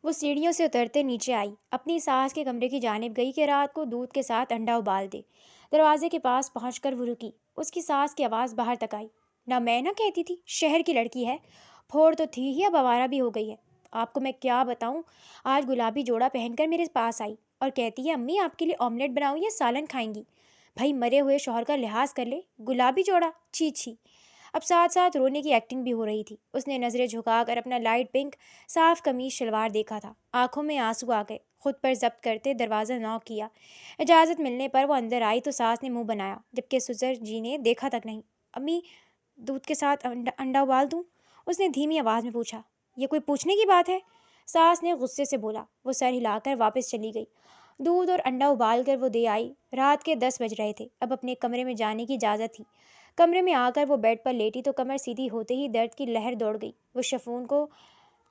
وہ سیڑھیوں سے اترتے نیچے آئی، اپنی ساس کے کمرے کی جانب گئی کہ رات کو دودھ کے ساتھ انڈا ابال دے۔ دروازے کے پاس پہنچ کر وہ رکی۔ اس کی ساس کی آواز باہر تک آئی، نہ میں نہ کہتی تھی شہر کی لڑکی ہے، پھوڑ تو تھی ہی اب آوارہ بھی ہو گئی ہے۔ آپ کو میں کیا بتاؤں، آج گلابی جوڑا پہن کر میرے پاس آئی اور کہتی ہے امی آپ کے لیے آملیٹ بناؤں یا سالن کھائیں گی؟ بھائی مرے ہوئے شوہر کا لحاظ کر لے، گلابی جوڑا، چھی چھی۔ اب ساتھ ساتھ رونے کی ایکٹنگ بھی ہو رہی تھی۔ اس نے نظریں جھکا کر اپنا لائٹ پنک صاف قمیص شلوار دیکھا تھا، آنکھوں میں آنسو آ گئے۔ خود پر ضبط کرتے دروازہ نوک کیا۔ اجازت ملنے پر وہ اندر آئی تو ساس نے منہ بنایا، جبکہ سسر جی نے دیکھا تک نہیں۔ امی دودھ کے ساتھ انڈا ابال دوں؟ اس نے دھیمی آواز میں پوچھا۔ یہ کوئی پوچھنے کی بات ہے؟ ساس نے غصے سے بولا۔ وہ سر ہلا کر واپس چلی گئی۔ دودھ اور انڈا ابال کر وہ دے آئی۔ رات کے 10 بج رہے تھے۔ اب اپنے کمرے میں جانے کی اجازت تھی۔ کمرے میں آ کر وہ بیڈ پر لیٹی تو کمر سیدھی ہوتے ہی درد کی لہر دوڑ گئی۔ وہ شفون کو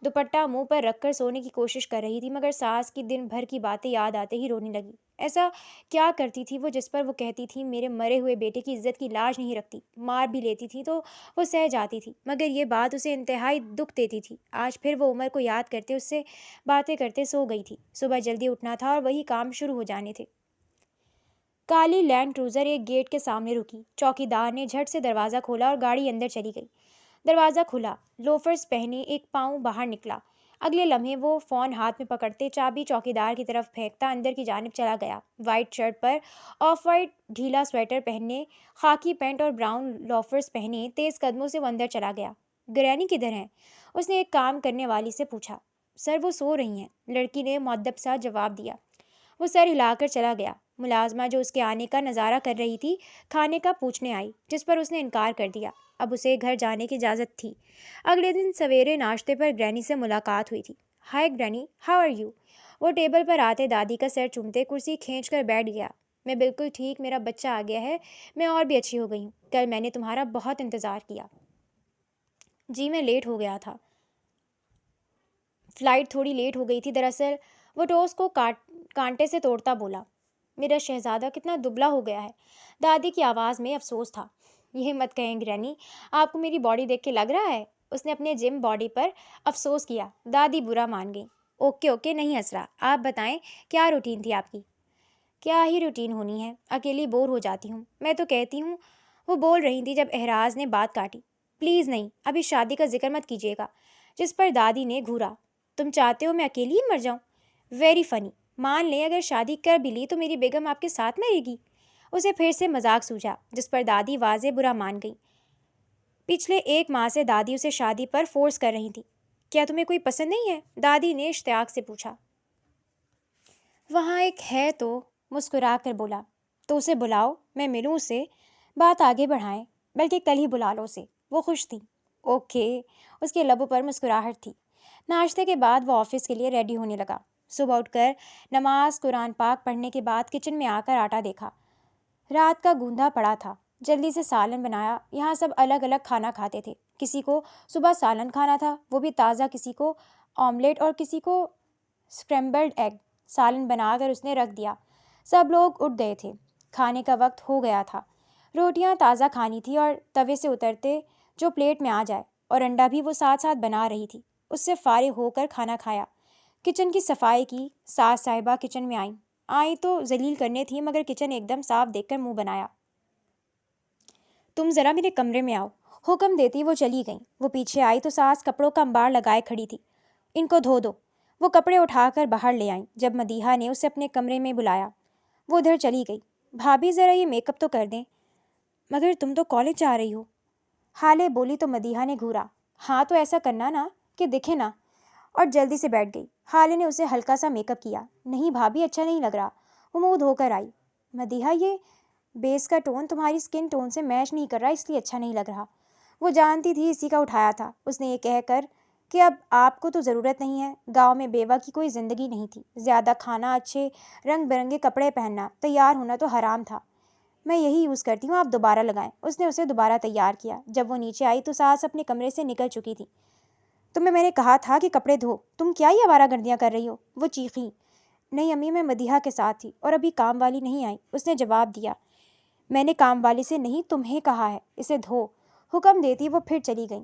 دوپٹہ منہ پر رکھ کر سونے کی کوشش کر رہی تھی، مگر ساس کی دن بھر کی باتیں یاد آتے ہی رونے لگی۔ ایسا کیا کرتی تھی وہ جس پر وہ کہتی تھی میرے مرے ہوئے بیٹے کی عزت کی لاج نہیں رکھتی؟ مار بھی لیتی تھی تو وہ سہ جاتی تھی، مگر یہ بات اسے انتہائی دکھ دیتی تھی۔ آج پھر وہ عمر کو یاد کرتے اس سے باتیں کرتے سو گئی تھی۔ صبح جلدی اٹھنا تھا اور وہی کام شروع ہو جانے تھے۔ کالی لینڈ کروزر ایک گیٹ کے سامنے رکی۔ چوکی دار نے جھٹ سے دروازہ کھولا اور گاڑی اندر چلی گئی۔ دروازہ کھلا، لوفرز پہنے ایک پاؤں باہر نکلا۔ اگلے لمحے وہ فون ہاتھ میں پکڑتے چابی چوکی دار کی طرف پھینکتا اندر کی جانب چلا گیا۔ وائٹ شرٹ پر آف وائٹ ڈھیلا سویٹر پہنے، خاکی پینٹ اور براؤن لوفرز پہنے تیز قدموں سے وہ اندر چلا گیا۔ گرینی کدھر ہیں؟ اس نے ایک کام کرنے والی سے پوچھا۔ سر وہ سو رہی ہیں، لڑکی نے مؤدب سا جواب دیا۔ وہ سر ہلا کر چلا گیا۔ ملازمہ جو اس کے آنے کا نظارہ کر رہی تھی کھانے کا پوچھنے آئی، جس پر اس نے انکار کر دیا۔ اب اسے گھر جانے کی اجازت تھی۔ اگلے دن سویرے ناشتے پر گرینی سے ملاقات ہوئی تھی۔ ہائے گرینی، ہاؤ آر یو؟ وہ ٹیبل پر آتے دادی کا سر چومتے کرسی کھینچ کر بیٹھ گیا۔ میں بالکل ٹھیک، میرا بچہ آ گیا ہے، میں اور بھی اچھی ہو گئی ہوں۔ کل میں نے تمہارا بہت انتظار کیا۔ جی میں لیٹ ہو گیا تھا، فلائٹ تھوڑی لیٹ ہو گئی تھی دراصل۔ وہ ٹوسٹ کو کانٹے سے توڑتا بولا۔ میرا شہزادہ کتنا دبلا ہو گیا ہے۔ دادی کی آواز میں افسوس تھا۔ یہ مت کہیں گرینی، آپ کو میری باڈی دیکھ کے لگ رہا ہے؟ اس نے اپنے جم باڈی پر افسوس کیا۔ دادی برا مان گئی۔ اوکے اوکے، نہیں ہنس رہا، آپ بتائیں کیا روٹین تھی آپ کی؟ کیا ہی روٹین ہونی ہے، اکیلی بور ہو جاتی ہوں۔ میں تو کہتی ہوں، وہ بول رہی تھی جب احراز نے بات کاٹی۔ پلیز نہیں، ابھی شادی کا ذکر مت کیجیے گا، جس پر دادی نے گھورا۔ تم چاہتے ہو میں اکیلی ہی مر جاؤں؟ Very funny. مان لیں اگر شادی کر بھی لی تو میری بیگم آپ کے ساتھ مرے گی؟ اسے پھر سے مذاق سوجا، جس پر دادی واضح برا مان گئی۔ پچھلے 1 ماہ سے دادی اسے شادی پر فورس کر رہی تھی۔ کیا تمہیں کوئی پسند نہیں ہے؟ دادی نے اشتیاق سے پوچھا۔ وہاں ایک ہے تو، مسکرا کر بولا۔ تو اسے بلاؤ، میں ملوں اس سے۔ بات آگے بڑھائیں، بلکہ کل ہی بلا لو اسے، وہ خوش تھی۔ اوکے، اس کے لبوں پر مسکراہٹ تھی۔ ناشتے کے بعد وہ آفس کے لیے ریڈی ہونے لگا۔ صبح اٹھ کر نماز قرآن پاک پڑھنے کے بعد کچن میں آ کر آٹا دیکھا، رات کا گوندھا پڑا تھا۔ جلدی سے سالن بنایا۔ یہاں سب الگ الگ کھانا کھاتے تھے۔ کسی کو صبح سالن کھانا تھا، وہ بھی تازہ، کسی کو آملیٹ اور کسی کو اسکریمبلڈ ایگ۔ سالن بنا کر اس نے رکھ دیا۔ سب لوگ اٹھ گئے تھے، کھانے کا وقت ہو گیا تھا۔ روٹیاں تازہ کھانی تھی اور توے سے اترتے جو پلیٹ میں آ جائے، اور انڈا بھی وہ ساتھ ساتھ بنا رہی تھی۔ اس سے فارغ ہو کر کھانا کھایا، کچن کی صفائی کی۔ ساس صاحبہ کچن میں آئیں تو ذلیل کرنے تھی، مگر کچن ایک دم صاف دیکھ کر منہ بنایا۔ تم ذرا میرے کمرے میں آؤ، حکم دیتی وہ چلی گئیں۔ وہ پیچھے آئی تو ساس کپڑوں کا انبار لگائے کھڑی تھی۔ ان کو دھو دو۔ وہ کپڑے اٹھا کر باہر لے آئیں۔ جب مدیحہ نے اسے اپنے کمرے میں بلایا، وہ ادھر چلی گئی۔ بھابھی ذرا یہ میک اپ تو کر دیں۔ مگر تم تو کالج جا رہی ہو، حالے بولی تو مدیحہ نے گھورا۔ ہاں تو ایسا کرنا نا کہ دکھے نا، اور جلدی سے بیٹھ گئی۔ حالے نے اسے ہلکا سا میک اپ کیا۔ نہیں بھابھی، اچھا نہیں لگ رہا۔ وہ منہ دھو کر آئی۔ مدیحہ یہ بیس کا ٹون تمہاری سکن ٹون سے میچ نہیں کر رہا، اس لیے اچھا نہیں لگ رہا۔ وہ جانتی تھی اسی کا اٹھایا تھا۔ اس نے یہ کہہ کر کہ اب آپ کو تو ضرورت نہیں ہے، گاؤں میں بیوہ کی کوئی زندگی نہیں تھی، زیادہ کھانا، اچھے رنگ برنگے کپڑے پہننا، تیار ہونا تو حرام تھا۔ میں یہی یوز کرتی ہوں، آپ دوبارہ لگائیں۔ اس نے اسے دوبارہ تیار کیا۔ جب وہ نیچے آئی تو ساس اپنے کمرے سے نکل چکی تھی۔ تمہیں میں نے کہا تھا کہ کپڑے دھو، تم کیا یہ آوارہ گردیاں کر رہی ہو؟ وہ چیخی۔ نہیں امی، میں مدیحہ کے ساتھ تھی اور ابھی کام والی نہیں آئی، اس نے جواب دیا۔ میں نے کام والی سے نہیں تمہیں کہا ہے، اسے دھو۔ حکم دیتی وہ پھر چلی گئیں۔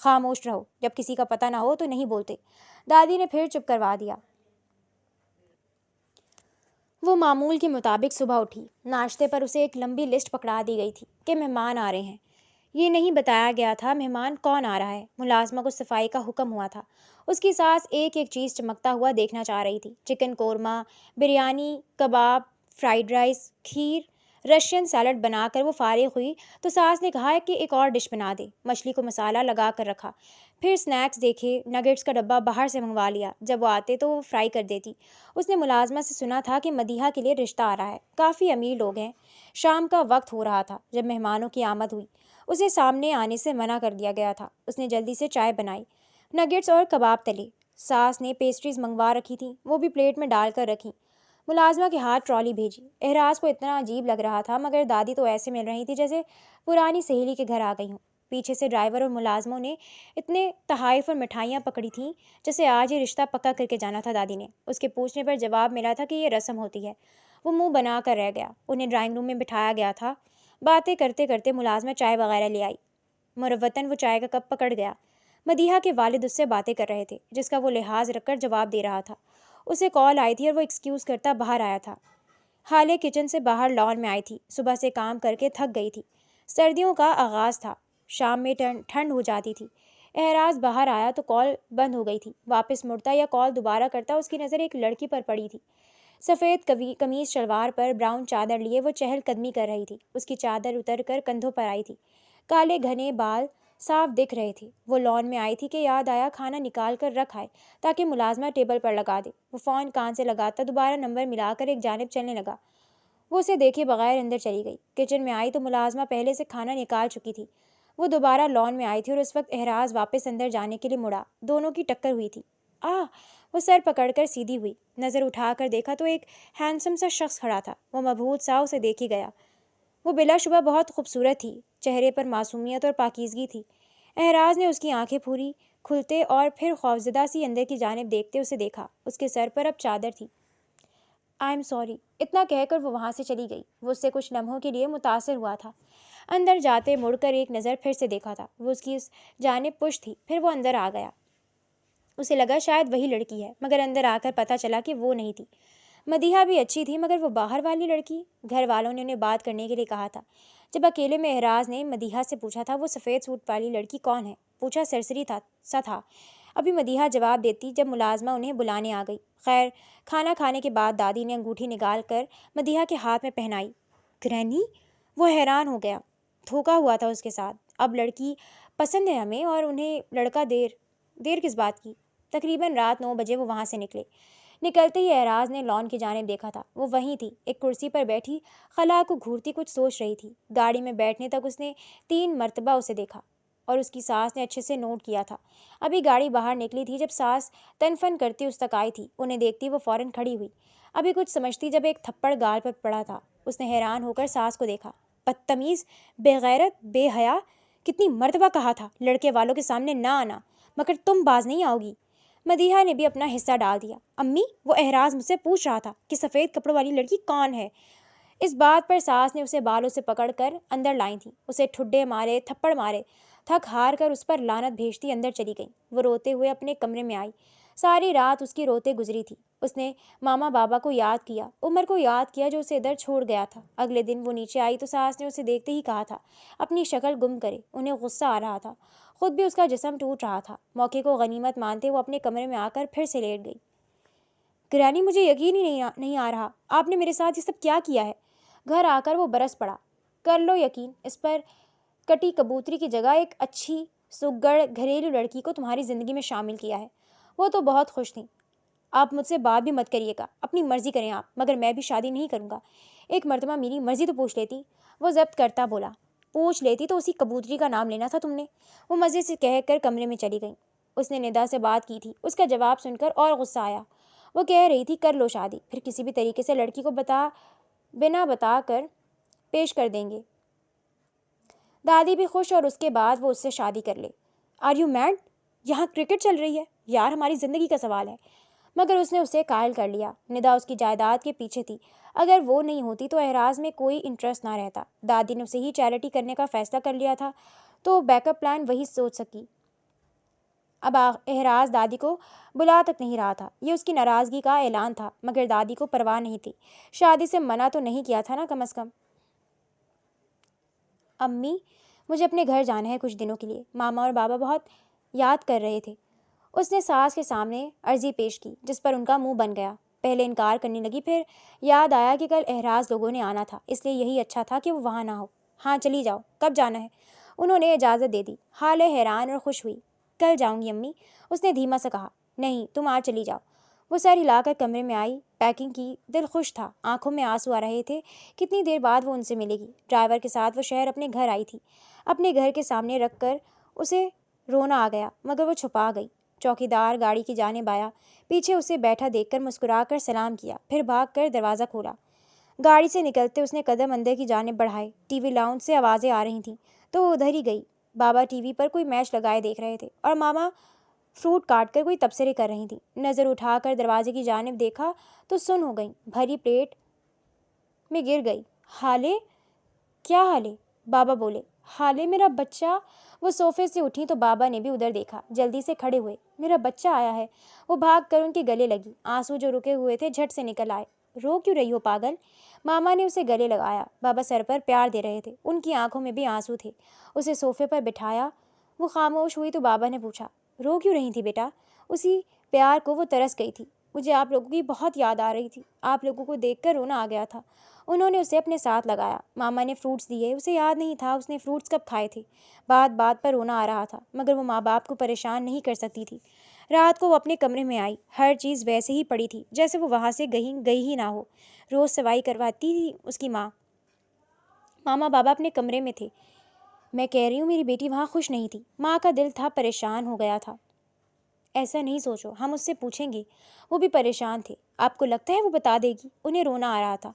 خاموش رہو، جب کسی کا پتہ نہ ہو تو نہیں بولتے۔ دادی نے پھر چپ کروا دیا۔ وہ معمول کے مطابق صبح اٹھی۔ ناشتے پر اسے ایک لمبی لسٹ پکڑا دی گئی تھی کہ مہمان آ رہے ہیں۔ یہ نہیں بتایا گیا تھا مہمان کون آ رہا ہے۔ ملازمہ کو صفائی کا حکم ہوا تھا۔ اس کی ساس ایک ایک چیز چمکتا ہوا دیکھنا چاہ رہی تھی۔ چکن قورمہ، بریانی، کباب، فرائیڈ رائس، کھیر، رشین سیلڈ بنا کر وہ فارغ ہوئی تو ساس نے کہا کہ ایک اور ڈش بنا دے۔ مچھلی کو مسالہ لگا کر رکھا۔ پھر سنیکس دیکھے، نگیٹس کا ڈبہ باہر سے منگوا لیا۔ جب وہ آتے تو وہ فرائی کر دیتی۔ اس نے ملازمہ سے سنا تھا کہ مدیحہ کے لیے رشتہ آ رہا ہے، کافی امیر لوگ ہیں۔ شام کا وقت ہو رہا تھا جب مہمانوں کی آمد ہوئی۔ اسے سامنے آنے سے منع کر دیا گیا تھا۔ اس نے جلدی سے چائے بنائی، نگیٹس اور کباب تلے۔ ساس نے پیسٹریز منگوا رکھی تھیں، وہ بھی پلیٹ میں ڈال کر رکھیں۔ ملازمہ کے ہاتھ ٹرالی بھیجی۔ احراز کو اتنا عجیب لگ رہا تھا مگر دادی تو ایسے مل رہی تھی جیسے پرانی سہیلی کے گھر آ گئی ہوں۔ پیچھے سے ڈرائیور اور ملازموں نے اتنے تحائف اور مٹھائیاں پکڑی تھیں جیسے آج یہ رشتہ پکا کر کے جانا تھا دادی نے۔ اس کے پوچھنے پر جواب ملا تھا کہ یہ رسم ہوتی ہے۔ وہ منہ بنا کر رہ گیا۔ انہیں ڈرائنگ روم میں بٹھایا گیا تھا۔ باتیں کرتے کرتے ملازمہ چائے وغیرہ لے آئی۔ مروتاً وہ چائے کا کپ پکڑ گیا۔ مدیحہ کے والد اس سے باتیں کر رہے تھے جس کا وہ لحاظ رکھ کر جواب دے رہا تھا۔ اسے کال آئی تھی اور وہ ایکسکیوز کرتا باہر آیا تھا۔ حالے کچن سے باہر لان میں آئی تھی۔ صبح سے کام کر کے تھک گئی تھی۔ سردیوں کا آغاز تھا۔ شام میں ٹھنڈ ہو جاتی تھی۔ احراز باہر آیا تو کال بند ہو گئی تھی۔ واپس مڑتا یا کال دوبارہ کرتا اس کی نظر ایک لڑکی پر پڑی تھی۔ سفید قمیض شلوار پر براؤن چادر لیے وہ چہل قدمی کر رہی تھی۔ اس کی چادر اتر کر کندھوں پر آئی تھی۔ کالے گھنے بال صاف دکھ رہے تھے۔ وہ لان میں آئی تھی کہ یاد آیا کھانا نکال کر رکھ آئے تاکہ ملازمہ ٹیبل پر لگا دے۔ وہ فون کان سے لگاتا دوبارہ نمبر ملا کر ایک جانب چلنے لگا۔ وہ اسے دیکھے بغیر اندر چلی گئی۔ کچن میں آئی تو ملازمہ پہلے سے کھانا نکال چکی تھی۔ وہ دوبارہ لان میں آئی تھی اور اس وقت احراز واپس اندر جانے کے لیے مڑا۔ دونوں کی ٹکر ہوئی تھی۔ وہ سر پکڑ کر سیدھی ہوئی۔ نظر اٹھا کر دیکھا تو ایک ہینڈسم سا شخص کھڑا تھا۔ وہ مبہوت سا اسے دیکھ ہی گیا۔ وہ بلا شبہ بہت خوبصورت تھی۔ چہرے پر معصومیت اور پاکیزگی تھی۔ احراز نے اس کی آنکھیں پھوری کھلتے اور پھر خوفزدہ سی اندر کی جانب دیکھتے اسے دیکھا۔ اس کے سر پر اب چادر تھی۔ آئی ایم سوری، اتنا کہہ کر وہ وہاں سے چلی گئی۔ وہ اس سے کچھ لمحوں کے لیے متاثر ہوا تھا۔ اندر جاتے مڑ کر ایک نظر پھر سے دیکھا تھا۔ وہ اس کی اس جانب پش تھی۔ پھر وہ اندر آ گیا۔ اسے لگا شاید وہی لڑکی ہے مگر اندر آ کر پتہ چلا کہ وہ نہیں تھی۔ مدیحہ بھی اچھی تھی مگر وہ باہر والی لڑکی۔ گھر والوں نے انہیں بات کرنے کے لیے کہا تھا۔ جب اکیلے میں احراز نے مدیحہ سے پوچھا تھا وہ سفید سوٹ والی لڑکی کون ہے، پوچھا سرسری تھا۔ ابھی مدیحہ جواب دیتی جب ملازمہ انہیں بلانے آ گئی۔ خیر، کھانا کھانے کے بعد دادی نے انگوٹھی نکال کر مدیحہ کے ہاتھ میں پہنائی۔ گرینی؟ وہ حیران ہو گیا۔ دھوکا ہوا تھا اس کے ساتھ۔ اب لڑکی پسند ہے ہمیں اور انہیں لڑکا دیر کس بات کی؟ تقریباً رات 9 بجے وہ وہاں سے نکلے۔ نکلتے ہی احراز نے لان کی جانب دیکھا تھا۔ وہ وہیں تھی، ایک کرسی پر بیٹھی خلا کو گھورتی کچھ سوچ رہی تھی۔ گاڑی میں بیٹھنے تک اس نے 3 مرتبہ اسے دیکھا اور اس کی ساس نے اچھے سے نوٹ کیا تھا۔ ابھی گاڑی باہر نکلی تھی جب ساس تن فن کرتی اس تک آئی تھی۔ انہیں دیکھتی وہ فوراً کھڑی ہوئی۔ ابھی کچھ سمجھتی جب ایک تھپڑ گال پر پڑا تھا۔ اس نے حیران ہو کر ساس کو دیکھا۔ بدتمیز، بے غیرت، بے حیا! کتنی مرتبہ کہا تھا لڑکے والوں کے سامنے نہ آنا، مگر تم باز نہیں آؤ گی۔ مدیحہ نے بھی اپنا حصہ ڈال دیا۔ امی، وہ احراز مجھ سے پوچھ رہا تھا کہ سفید کپڑوں والی لڑکی کون ہے۔ اس بات پر ساس نے اسے بالوں سے پکڑ کر اندر لائی تھی۔ اسے ٹھڈے مارے، تھپڑ مارے، تھک ہار کر اس پر لعنت بھیجتی اندر چلی گئی۔ وہ روتے ہوئے اپنے کمرے میں آئی۔ ساری رات اس کی روتے گزری تھی۔ اس نے ماما بابا کو یاد کیا، عمر کو یاد کیا جو اسے ادھر چھوڑ گیا تھا۔ اگلے دن وہ نیچے آئی تو ساس نے اسے دیکھتے ہی کہا تھا اپنی شکل گم کرے۔ انہیں غصہ آ رہا تھا، خود بھی اس کا جسم ٹوٹ رہا تھا۔ موقع کو غنیمت مانتے وہ اپنے کمرے میں آ کر پھر سے لیٹ گئی۔ گرانی، مجھے یقین ہی نہیں آ رہا آپ نے میرے ساتھ یہ سب کیا کیا ہے۔ گھر آ کر وہ برس پڑا۔ کر لو یقین، اس پر کٹی کبوتری کی جگہ ایک اچھی سگڑ گھریلو لڑکی کو تمہاری زندگی میں شامل کیا ہے۔ وہ تو بہت خوش تھیں۔ آپ مجھ سے بات بھی مت کریے گا، اپنی مرضی کریں آپ، مگر میں بھی شادی نہیں کروں گا۔ ایک مرتبہ میری مرضی تو پوچھ لیتی۔ وہ ضبط کرتا بولا۔ پوچھ لیتی تو اسی کبوتری کا نام لینا تھا تم نے۔ وہ مزے سے کہہ کر کمرے میں چلی گئی۔ اس نے ندا سے بات کی تھی، اس کا جواب سن کر اور غصہ آیا۔ وہ کہہ رہی تھی کر لو شادی، پھر کسی بھی طریقے سے لڑکی کو بنا بتا کر پیش کر دیں گے۔ دادی بھی خوش اور اس کے بعد وہ اس سے شادی کر لے۔ Are you mad? یہاں کرکٹ چل رہی ہے یار، ہماری زندگی کا سوال ہے۔ مگر اس نے اسے قائل کر لیا۔ ندا اس کی جائیداد کے پیچھے تھی۔ اگر وہ نہیں ہوتی تو احراز میں کوئی انٹرسٹ نہ رہتا۔ دادی نے اسے ہی چیریٹی کرنے کا فیصلہ کر لیا تھا تو بیک اپ پلان وہی سوچ سکی۔ اب احراز دادی کو بلا تک نہیں رہا تھا۔ یہ اس کی ناراضگی کا اعلان تھا، مگر دادی کو پرواہ نہیں تھی۔ شادی سے منع تو نہیں کیا تھا نا کم از کم۔ امی، مجھے اپنے گھر جانا ہے کچھ دنوں کے لیے، ماما اور بابا بہت یاد کر رہے تھے۔ اس نے ساس کے سامنے عرضی پیش کی، جس پر ان کا منہ بن گیا۔ پہلے انکار کرنے لگی، پھر یاد آیا کہ کل احراز لوگوں نے آنا تھا، اس لیے یہی اچھا تھا کہ وہ وہاں نہ ہو۔ ہاں چلی جاؤ، کب جانا ہے؟ انہوں نے اجازت دے دی۔ حالے حیران اور خوش ہوئی۔ کل جاؤں گی امی، اس نے دھیما سے کہا۔ نہیں، تم آج چلی جاؤ۔ وہ سر ہلا کر کمرے میں آئی، پیکنگ کی، دل خوش تھا، آنکھوں میں آنسو آ رہے تھے۔ کتنی دیر بعد وہ ان سے ملے گی۔ ڈرائیور کے ساتھ وہ شہر اپنے گھر آئی تھی۔ اپنے گھر کے سامنے رکھ کر اسے رونا آ گیا، مگر وہ چھپا گئی۔ چوکیدار گاڑی کی جانب آیا، پیچھے اسے بیٹھا دیکھ کر مسکرا کر سلام کیا، پھر بھاگ کر دروازہ کھولا۔ گاڑی سے نکلتے اس نے قدم اندر کی جانب بڑھائے۔ ٹی وی لاؤنج سے آوازیں آ رہی تھیں تو وہ ادھر ہی گئی۔ بابا ٹی وی پر کوئی میچ لگائے دیکھ رہے تھے اور ماما فروٹ کاٹ کر کوئی تبصرے کر رہی تھیں۔ نظر اٹھا کر دروازے کی جانب دیکھا تو سن ہو گئیں، بھری پلیٹ میں گر گئی۔ حالے، کیا حالے؟ بابا بولے۔ حالے، میرا بچہ۔ وہ صوفے سے اٹھی تو بابا نے بھی ادھر دیکھا، جلدی سے کھڑے ہوئے۔ میرا بچہ آیا ہے۔ وہ بھاگ کر ان کے گلے لگی، آنسو جو رکے ہوئے تھے جھٹ سے نکل آئے۔ رو کیوں رہی ہو پاگل؟ ماما نے اسے گلے لگایا۔ بابا سر پر پیار دے رہے تھے، ان کی آنکھوں میں بھی آنسو تھے۔ اسے صوفے پر بٹھایا۔ وہ خاموش ہوئی تو بابا نے پوچھا، رو کیوں رہی تھی بیٹا؟ اسی پیار کو وہ ترس گئی تھی۔ مجھے آپ لوگوں کی بہت یاد آ رہی تھی، آپ لوگوں کو دیکھ کر رونا آ گیا تھا۔ انہوں نے اسے اپنے ساتھ لگایا۔ ماما نے فروٹس دیے، اسے یاد نہیں تھا اس نے فروٹس کب کھائے تھے۔ بات بات پر رونا آ رہا تھا، مگر وہ ماں باپ کو پریشان نہیں کر سکتی تھی۔ رات کو وہ اپنے کمرے میں آئی، ہر چیز ویسے ہی پڑی تھی جیسے وہ وہاں سے گئی ہی نہ ہو۔ روز صفائی کرواتی تھی اس کی ماں۔ ماما بابا اپنے کمرے میں تھے۔ میں کہہ رہی ہوں میری بیٹی وہاں خوش نہیں تھی۔ ماں کا دل تھا، پریشان ہو گیا تھا۔ ایسا نہیں سوچو، ہم اس سے پوچھیں گے۔ وہ بھی پریشان تھے۔ آپ کو لگتا ہے وہ بتا دے گی؟ انہیں رونا آ رہا تھا۔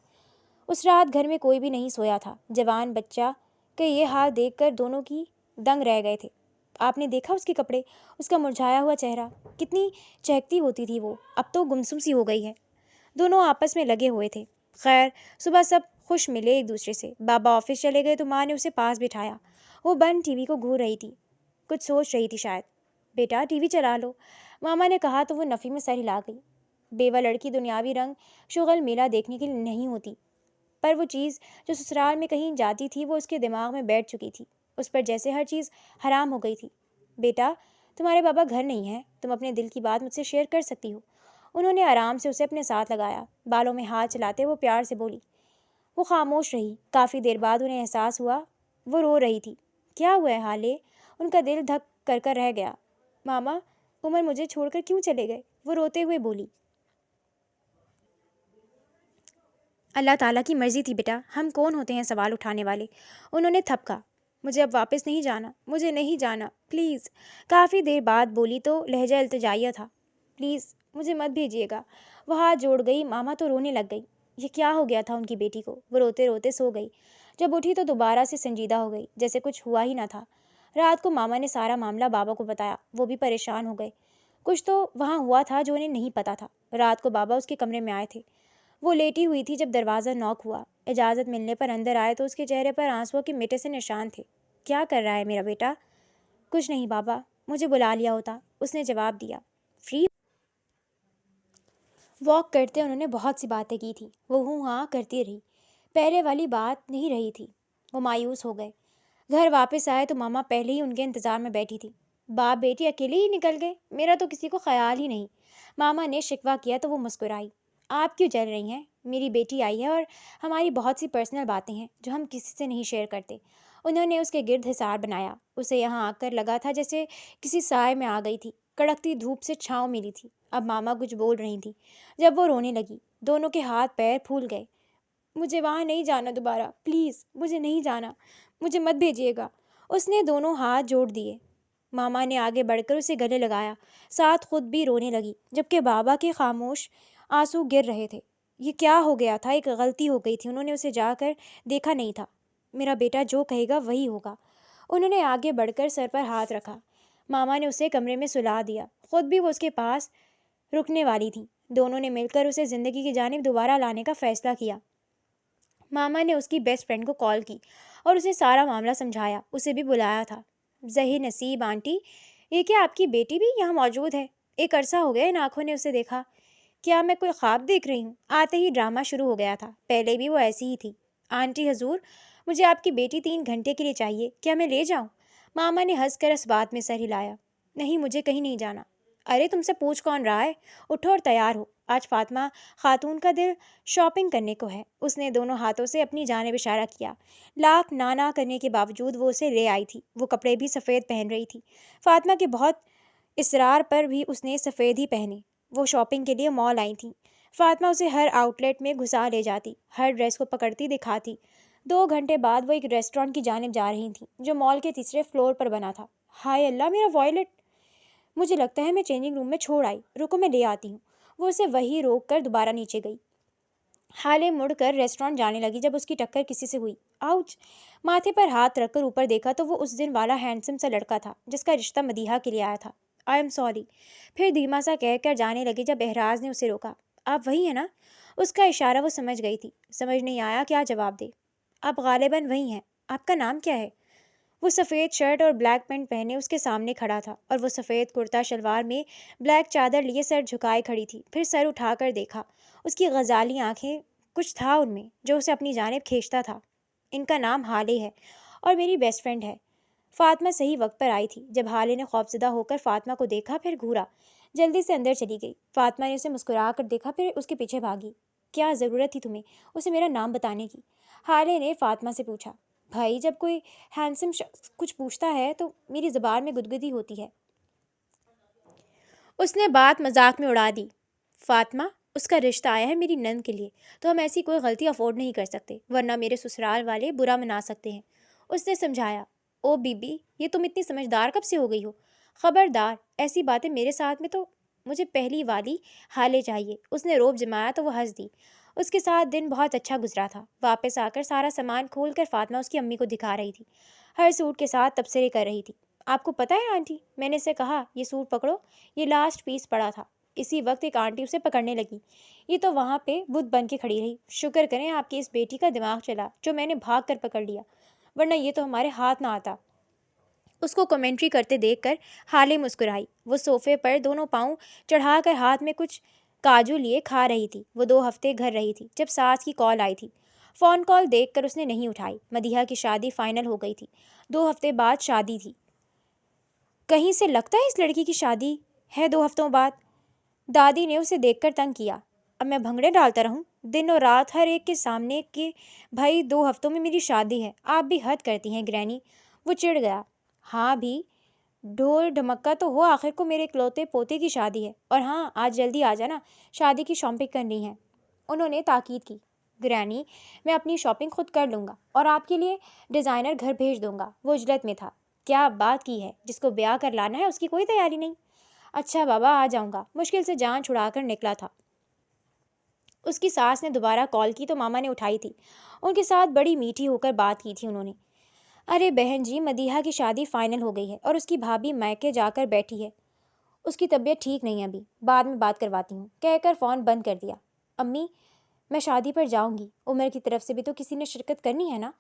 اس رات گھر میں کوئی بھی نہیں سویا تھا۔ جوان بچہ کا یہ حال دیکھ کر دونوں کی دنگ رہ گئے تھے۔ آپ نے دیکھا اس کے کپڑے، اس کا مرجھایا ہوا چہرہ، کتنی چہکتی ہوتی تھی وہ، اب تو گمسم سی ہو گئی ہے۔ دونوں آپس میں لگے ہوئے تھے۔ خیر، صبح سب خوش ملے ایک دوسرے سے۔ بابا آفس چلے گئے تو ماں نے اسے پاس بٹھایا۔ وہ بند ٹی وی کو گھور رہی تھی، کچھ سوچ رہی تھی شاید۔ بیٹا ٹی وی چلا لو، ماما نے کہا تو وہ نفی میں سر ہلا گئی۔ بیوہ لڑکی دنیاوی رنگ شغل میلہ دیکھنے کے لیے نہیں ہوتی، پر وہ چیز جو سسرال میں کہیں جاتی تھی وہ اس کے دماغ میں بیٹھ چکی تھی۔ اس پر جیسے ہر چیز حرام ہو گئی تھی۔ بیٹا، تمہارے بابا گھر نہیں ہیں، تم اپنے دل کی بات مجھ سے شیئر کر سکتی ہو۔ انہوں نے آرام سے اسے اپنے ساتھ لگایا، بالوں میں ہاتھ چلاتے وہ پیار سے بولی۔ وہ خاموش رہی۔ کافی دیر بعد انہیں احساس ہوا وہ رو رہی تھی۔ کیا ہوا ہے حالے؟ ان کا دل دھک کر رہ گیا۔ ماما، عمر مجھے چھوڑ کر کیوں چلے گئے؟ وہ روتے ہوئے بولی۔ اللہ تعالیٰ کی مرضی تھی بیٹا، ہم کون ہوتے ہیں سوال اٹھانے والے؟ انہوں نے تھپکا۔ مجھے اب واپس نہیں جانا، مجھے نہیں جانا، پلیز۔ کافی دیر بعد بولی تو لہجہ التجائیہ تھا۔ پلیز مجھے مت بھیجیے گا۔ وہ ہاتھ جوڑ گئی۔ ماما تو رونے لگ گئی۔ یہ کیا ہو گیا تھا ان کی بیٹی کو؟ وہ روتے روتے سو گئی۔ جب اٹھی تو دوبارہ سے سنجیدہ ہو گئی، جیسے کچھ ہوا ہی نہ تھا۔ رات کو ماما نے سارا معاملہ بابا کو بتایا۔ وہ بھی پریشان ہو گئے۔ کچھ تو وہاں ہوا تھا جو انہیں نہیں پتا تھا۔ رات کو بابا اس کے کمرے میں آئے تھے۔ وہ لیٹی ہوئی تھی جب دروازہ نوک ہوا۔ اجازت ملنے پر اندر آئے تو اس کے چہرے پر آنسوؤں کے مٹے سے نشان تھے۔ کیا کر رہا ہے میرا بیٹا؟ کچھ نہیں بابا، مجھے بلا لیا ہوتا، اس نے جواب دیا۔ فری واک کرتے انہوں نے بہت سی باتیں کی تھیں۔ وہ ہوں ہاں کرتی رہی، پہلے والی بات نہیں رہی تھی۔ وہ مایوس ہو گئے۔ گھر واپس آئے تو ماما پہلے ہی ان کے انتظار میں بیٹھی تھی۔ باپ بیٹی اکیلے ہی نکل گئے، میرا تو کسی کو خیال ہی نہیں۔ ماما نے شکوہ کیا تو وہ مسکرائی۔ آپ کیوں چل رہی ہیں؟ میری بیٹی آئی ہے اور ہماری بہت سی پرسنل باتیں ہیں جو ہم کسی سے نہیں شیئر کرتے۔ انہوں نے اس کے گرد حصار بنایا۔ اسے یہاں آ کر لگا تھا جیسے کسی سائے میں آ گئی تھی، کڑکتی دھوپ سے چھاؤں ملی تھی۔ اب ماما کچھ بول رہی تھی۔ جب وہ رونے لگی، دونوں کے ہاتھ پیر پھول گئے۔ مجھے وہاں نہیں جانا دوبارہ، پلیز مجھے نہیں جانا، مجھے مت بھیجیے گا۔ اس نے دونوں ہاتھ جوڑ دیے۔ ماما نے آگے بڑھ کر اسے گلے لگایا، ساتھ خود بھی رونے لگی، جبکہ بابا کے خاموش آنسو گر رہے تھے۔ یہ کیا ہو گیا تھا؟ ایک غلطی ہو گئی تھی، انہوں نے اسے جا کر دیکھا نہیں تھا۔ میرا بیٹا جو کہے گا وہی ہوگا۔ انہوں نے آگے بڑھ کر سر پر ہاتھ رکھا۔ ماما نے اسے کمرے میں سلا دیا، خود بھی وہ اس کے پاس رکنے والی تھیں۔ دونوں نے مل کر اسے زندگی کی جانب دوبارہ لانے کا فیصلہ کیا۔ ماما نے اس کی بیسٹ فرینڈ کو کال کی اور اسے سارا معاملہ سمجھایا۔ اسے بھی بلایا تھا۔ ظہیر نصیب آنٹی یہ کیا آپ کی بیٹی بھی یہاں موجود ہے؟ ایک عرصہ ہو گیا ان آنکھوں نے اسے دیکھا۔ کیا میں کوئی خواب دیکھ رہی ہوں؟ آتے ہی ڈرامہ شروع ہو گیا تھا، پہلے بھی وہ ایسی ہی تھی۔ آنٹی حضور، مجھے آپ کی بیٹی 3 گھنٹے کے لیے چاہیے، کیا میں لے جاؤں؟ ماما نے ہنس کر اس بات میں سر ہلایا۔ نہیں، مجھے کہیں نہیں جانا۔ ارے تم سے پوچھ کون رہا ہے؟ اٹھو اور تیار ہو، آج فاطمہ خاتون کا دل شاپنگ کرنے کو ہے۔ اس نے دونوں ہاتھوں سے اپنی جانب اشارہ کیا۔ لاکھ نانا کرنے کے باوجود وہ اسے لے آئی تھی۔ وہ کپڑے بھی سفید پہن رہی تھی۔ فاطمہ کے بہت اصرار پر بھی اس نے سفید ہی پہنے۔ وہ شاپنگ کے لیے مال آئی تھیں۔ فاطمہ اسے ہر آؤٹ لیٹ میں گھسا لے جاتی، ہر ڈریس کو پکڑتی دکھاتی۔ 2 گھنٹے بعد وہ ایک ریسٹورانٹ کی جانب جا رہی تھیں جو مال کے تیسرے فلور پر بنا تھا۔ ہائے اللہ، میرا وائلٹ! مجھے لگتا ہے میں چینجنگ روم میں چھوڑ آئی، رکو میں لے آتی ہوں۔ وہ اسے وہی روک کر دوبارہ نیچے گئی۔ حالے مڑ کر ریسٹورانٹ جانے لگی جب اس کی ٹکر کسی سے ہوئی۔ آؤچ! ماتھے پر ہاتھ رکھ کر اوپر دیکھا تو وہ اس دن والا ہینڈسم سا لڑکا تھا جس کا رشتہ مدیحہ کے لیے آیا تھا۔ آئی ایم سوری، پھر دھیما سا کہہ کر جانے لگی جب احراز نے اسے روکا۔ آپ وہی ہیں نا؟ اس کا اشارہ وہ سمجھ گئی تھی۔ سمجھ نہیں آیا کیا جواب دے۔ آپ غالباً وہی ہیں۔ آپ کا نام کیا ہے؟ وہ سفید شرٹ اور بلیک پینٹ پہنے اس کے سامنے کھڑا تھا اور وہ سفید کرتا شلوار میں بلیک چادر لیے سر جھکائے کھڑی تھی۔ پھر سر اٹھا کر دیکھا۔ اس کی غزالی آنکھیں، کچھ تھا ان میں جو اسے اپنی جانب کھینچتا تھا۔ ان کا نام ہالے ہے اور میری بیسٹ فرینڈ ہے۔ فاطمہ صحیح وقت پر آئی تھی جب ہالے نے خوفزدہ ہو کر فاطمہ کو دیکھا، پھر گھورا، جلدی سے اندر چلی گئی۔ فاطمہ نے اسے مسکرا کر دیکھا، پھر اس کے پیچھے بھاگی۔ کیا ضرورت تھی تمہیں اسے میرا نام بتانے کی؟ ہالے نے فاطمہ سے پوچھا۔ بھائی، جب کوئی ہینڈسم شخص کچھ پوچھتا ہے تو میری زبان میں گدگدی ہوتی ہے۔ اس نے بات مذاق میں اڑا دی۔ فاطمہ، اس کا رشتہ آیا ہے میری نند کے لیے، تو ہم ایسی کوئی غلطی افورڈ نہیں کر سکتے، ورنہ میرے سسرال والے برا منا سکتے ہیں۔ اس نے سمجھایا۔ او بی بی، یہ تم اتنی سمجھدار کب سے ہو گئی ہو؟ خبردار، ایسی باتیں میرے ساتھ میں تو مجھے پہلی والی حالے چاہیے۔ اس نے روب جمایا تو وہ ہنس دی۔ اس کے ساتھ دن بہت اچھا گزرا تھا۔ واپس آ کر سارا سامان کھول کر فاطمہ اس کی امی کو دکھا رہی تھی، ہر سوٹ کے ساتھ تبصرے کر رہی تھی۔ آپ کو پتہ ہے آنٹی، میں نے اسے کہا یہ سوٹ پکڑو، یہ لاسٹ پیس پڑا تھا۔ اسی وقت ایک آنٹی اسے پکڑنے لگی۔ یہ تو وہاں پہ بت بن کے کھڑی رہی۔ شکر کریں آپ کی اس بیٹی کا دماغ چلا جو میں نے بھاگ کر پکڑ لیا، ورنہ یہ تو ہمارے ہاتھ نہ آتا۔ اس کو کمنٹری کرتے دیکھ کر ہالے مسکرائی۔ وہ صوفے پر دونوں پاؤں چڑھا کر ہاتھ میں کچھ کاجو لیے کھا رہی تھی۔ وہ 2 ہفتے گھر رہی تھی جب ساس کی کال آئی تھی۔ فون کال دیکھ کر اس نے نہیں اٹھائی۔ مدیحہ کی شادی فائنل ہو گئی تھی، 2 ہفتے بعد شادی تھی۔ کہیں سے لگتا ہے اس لڑکی کی شادی ہے 2 ہفتوں بعد؟ دادی نے اسے دیکھ کر تنگ کیا۔ اب میں بھنگڑے ڈالتا رہوں دن اور رات ہر ایک کے سامنے کہ بھائی 2 ہفتوں میں میری شادی ہے؟ آپ بھی حد کرتی ہیں گرینی۔ وہ چڑ گیا۔ ہاں بھی ڈھول ڈھمکا تو ہو، آخر کو میرے اکلوتے پوتے کی شادی ہے۔ اور ہاں، آج جلدی آ جانا، شادی کی شاپنگ کرنی ہے۔ انہوں نے تاکید کی۔ گرینی، میں اپنی شاپنگ خود کر لوں گا اور آپ کے لیے ڈیزائنر گھر بھیج دوں گا۔ وہ اجلت میں تھا۔ کیا بات کی ہے، جس کو بیاہ کر لانا ہے اس کی کوئی تیاری نہیں؟ اچھا بابا، آ جاؤں گا، مشکل سے جان چھڑا کر نکلا تھا۔ اس کی ساس نے دوبارہ کال کی تو ماما نے اٹھائی تھی۔ ان کے ساتھ بڑی میٹھی ہو کر بات کی تھی انہوں نے۔ ارے بہن جی، مدیحہ کی شادی فائنل ہو گئی ہے اور اس کی بھابھی میکے جا کر بیٹھی ہے۔ اس کی طبیعت ٹھیک نہیں ہے ابھی، بعد میں بات کرواتی ہوں، کہہ کر فون بند کر دیا۔ امی، میں شادی پر جاؤں گی، عمر کی طرف سے بھی تو کسی نے شرکت کرنی ہے نا؟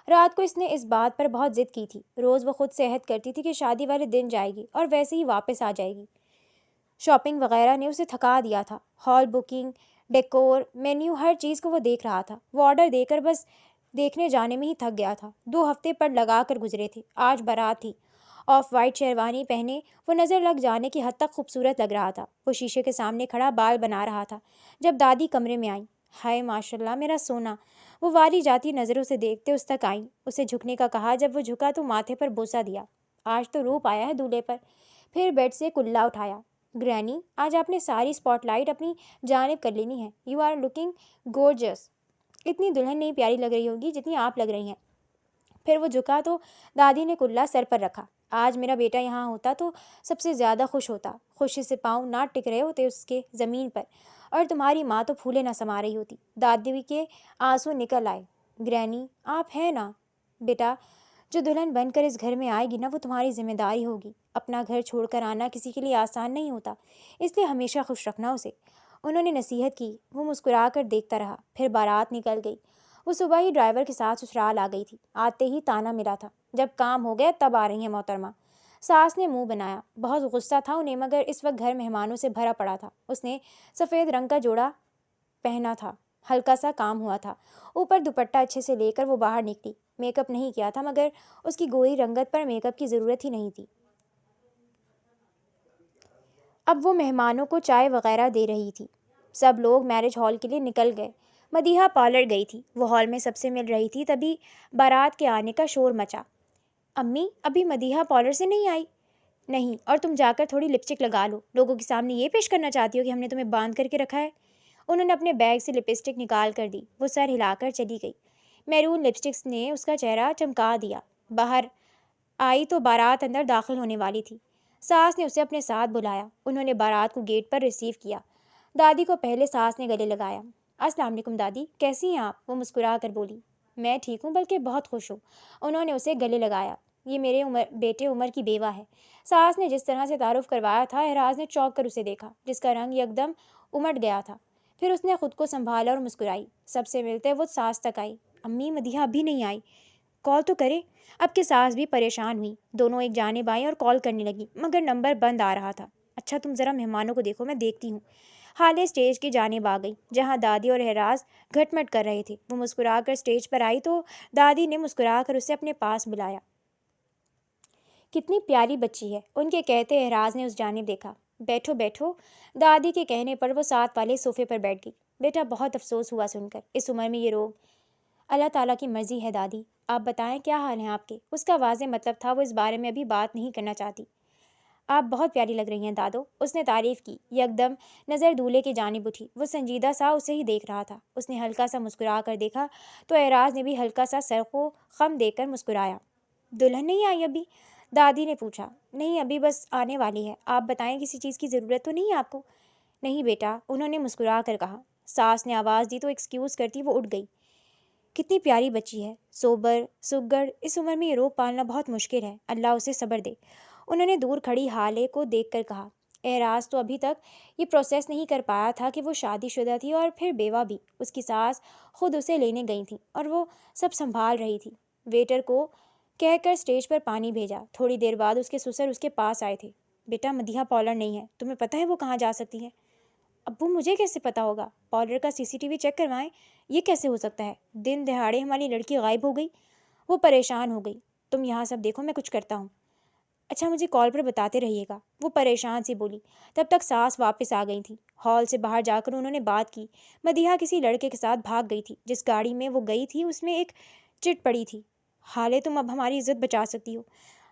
رات کو اس نے اس بات پر بہت ضد کی تھی۔ روز وہ خود سے عہد کرتی تھی کہ شادی والے دن جائے گی اور ویسے ہی واپس آ جائے گی۔ شاپنگ وغیرہ نے اسے تھکا دیا تھا۔ ہال بکنگ، ڈیکور، مینیو، ہر چیز کو وہ دیکھ رہا تھا۔ وہ آرڈر دے کر بس دیکھنے جانے میں ہی تھک گیا تھا۔ 2 ہفتے پر لگا کر گزرے تھے۔ آج بارات تھی۔ آف وائٹ شیروانی پہنے وہ نظر لگ جانے کی حد تک خوبصورت لگ رہا تھا۔ وہ شیشے کے سامنے کھڑا بال بنا رہا تھا جب دادی کمرے میں آئیں۔ ہائے ماشاء اللہ میرا سونا! وہ والی جاتی نظروں سے دیکھتے اس تک آئیں۔ اسے جھکنے کا کہا، جب وہ جھکا تو ماتھے پر بوسہ دیا۔ آج تو روپ آیا ہے دولہے پر۔ پھر بیڈ سے کلا اٹھایا۔ گرینی، آج آپ نے ساری اسپاٹ لائٹ اپنی جانب کر لینی ہے۔ You are looking gorgeous. اتنی دلہن نہیں پیاری لگ رہی ہوگی جتنی آپ لگ رہی ہیں۔ پھر وہ جھکا تو دادی نے کلا سر پر رکھا۔ آج میرا بیٹا یہاں ہوتا تو سب سے زیادہ خوش ہوتا۔ خوشی سے پاؤں نہ ٹک رہے ہوتے اس کے زمین پر، اور تمہاری ماں تو پھولے نہ سما رہی ہوتی۔ دادی کے آنسو نکل آئے۔ گرینی، آپ ہیں نا بیٹا، جو دلہن بن کر اس گھر میں آئے گی نا، وہ تمہاری ذمہ داری ہوگی۔ اپنا گھر چھوڑ کر آنا کسی کے لیے آسان نہیں ہوتا، اس لیے ہمیشہ خوش رکھنا اسے۔ انہوں نے نصیحت کی۔ وہ مسکرا کر دیکھتا رہا۔ پھر بارات نکل گئی۔ وہ صبح ہی ڈرائیور کے ساتھ سسرال آ گئی تھی۔ آتے ہی تانا ملا تھا، جب کام ہو گیا تب آ رہی ہیں محترمہ۔ ساس نے منہ بنایا۔ بہت غصہ تھا انہیں، مگر اس وقت گھر مہمانوں سے بھرا پڑا تھا۔ اس نے سفید رنگ کا جوڑا پہنا تھا، ہلکا سا کام ہوا تھا، اوپر دوپٹہ اچھے سے لے کر وہ باہر نکلی۔ میک اپ نہیں کیا تھا، مگر اس کی گوری رنگت پر میک اپ کی ضرورت ہی نہیں تھی۔ اب وہ مہمانوں کو چائے وغیرہ دے رہی تھی۔ سب لوگ میرج ہال کے لیے نکل گئے۔ مدیحہ پارلر گئی تھی، وہ ہال میں سب سے مل رہی تھی، تبھی بارات کے آنے کا شور مچا۔ امی، ابھی مدیحہ پارلر سے نہیں آئی؟ نہیں، اور تم جا کر تھوڑی لپسٹک لگا لو۔ لوگوں کے سامنے یہ پیش کرنا چاہتی ہو کہ ہم نے تمہیں باندھ کر کے رکھا ہے؟ انہوں نے اپنے بیگ سے لپسٹک نکال کر دی۔ وہ سر ہلا کر چلی گئی۔ میرون لپسٹکس نے اس کا چہرہ چمکا دیا۔ باہر آئی تو بارات اندر داخل ہونے والی تھی۔ ساس نے اسے اپنے ساتھ بلایا۔ انہوں نے بارات کو گیٹ پر ریسیو کیا۔ دادی کو پہلے ساس نے گلے لگایا۔ السلام علیکم دادی، کیسی ہیں آپ؟ وہ مسکرا کر بولی۔ میں ٹھیک ہوں، بلکہ بہت خوش ہوں۔ انہوں نے اسے گلے لگایا۔ یہ میرے بیٹے عمر کی بیوہ ہے۔ ساس نے جس طرح سے تعارف کروایا تھا، احراز نے چونک کر اسے دیکھا، جس کا رنگ یکدم امٹ گیا تھا۔ پھر اس نے خود کو سنبھالا اور مسکرائی۔ سب سے ملتے وہ ساس تک آئی۔ امی، مدیحہ ابھی نہیں آئی، کال تو کرے۔ اب کہ ساس بھی پریشان ہوئی، دونوں ایک جانب آئیں اور کال کرنے لگی، مگر نمبر بند آ رہا تھا۔ اچھا، تم ذرا مہمانوں کو دیکھو، میں دیکھتی ہوں۔ حالے اسٹیج کی جانب آ گئی، جہاں دادی اور احراز گھٹ مٹ کر رہے تھے۔ وہ مسکرا کر اسٹیج پر آئی تو دادی نے مسکرا کر اسے اپنے پاس بلایا۔ کتنی پیاری بچی ہے، ان کے کہتے احراز نے اس جانب دیکھا۔ بیٹھو بیٹھو۔ دادی کے کہنے پر وہ ساتھ والے صوفے پر بیٹھ گئی۔ بیٹا، بہت افسوس ہوا سن کر، اس عمر میں یہ روگ۔ اللہ تعالیٰ کی مرضی ہے دادی، آپ بتائیں کیا حال ہیں آپ کے؟ اس کا واضح مطلب تھا وہ اس بارے میں ابھی بات نہیں کرنا چاہتی۔ آپ بہت پیاری لگ رہی ہیں دادو، اس نے تعریف کی۔ یکدم نظر دولہے کی جانب اٹھی، وہ سنجیدہ سا اسے ہی دیکھ رہا تھا۔ اس نے ہلکا سا مسکرا کر دیکھا تو احراز نے بھی ہلکا سا سر کو خم دے کر مسکرایا۔ دلہن نہیں آئی ابھی؟ دادی نے پوچھا۔ نہیں، ابھی بس آنے والی ہے۔ آپ بتائیں، کسی چیز کی ضرورت تو نہیں ہے آپ کو؟ نہیں بیٹا، انہوں نے مسکرا کر کہا۔ ساس نے آواز دی تو ایکسکیوز کرتی وہ اٹھ گئی۔ کتنی پیاری بچی ہے، سوبر سگڑ، اس عمر میں یہ روگ پالنا بہت مشکل ہے، اللہ اسے صبر دے۔ انہوں نے دور کھڑی حالے کو دیکھ کر کہا۔ احراز تو ابھی تک یہ پروسیس نہیں کر پایا تھا کہ وہ شادی شدہ تھی اور پھر بیوہ بھی۔ اس کی ساس خود اسے لینے گئی تھیں اور وہ سب سنبھال رہی تھی۔ ویٹر کو کہہ کر اسٹیج پر پانی بھیجا۔ تھوڑی دیر بعد اس کے سسر اس کے پاس آئے تھے۔ بیٹا، مدیحہ پارلر نہیں ہے، تمہیں پتہ ہے وہ کہاں جا سکتی ہے؟ ابو، مجھے کیسے پتا ہوگا؟ پارلر کا CCTV چیک کروائیں۔ یہ کیسے ہو سکتا ہے؟ دن دہاڑے ہماری لڑکی غائب ہو گئی۔ وہ پریشان ہو گئی۔ تم یہاں سب دیکھو، میں کچھ کرتا ہوں۔ اچھا، مجھے کال پر بتاتے رہیے گا، وہ پریشان سی بولی۔ تب تک ساس واپس آ گئی تھی۔ ہال سے باہر جا کر انہوں نے بات کی۔ مدیحہ کسی لڑکے کے ساتھ بھاگ گئی تھی۔ جس گاڑی میں وہ گئی تھی اس میں ایک چٹ پڑی تھی۔ حالے، تم اب ہماری عزت بچا سکتی ہو۔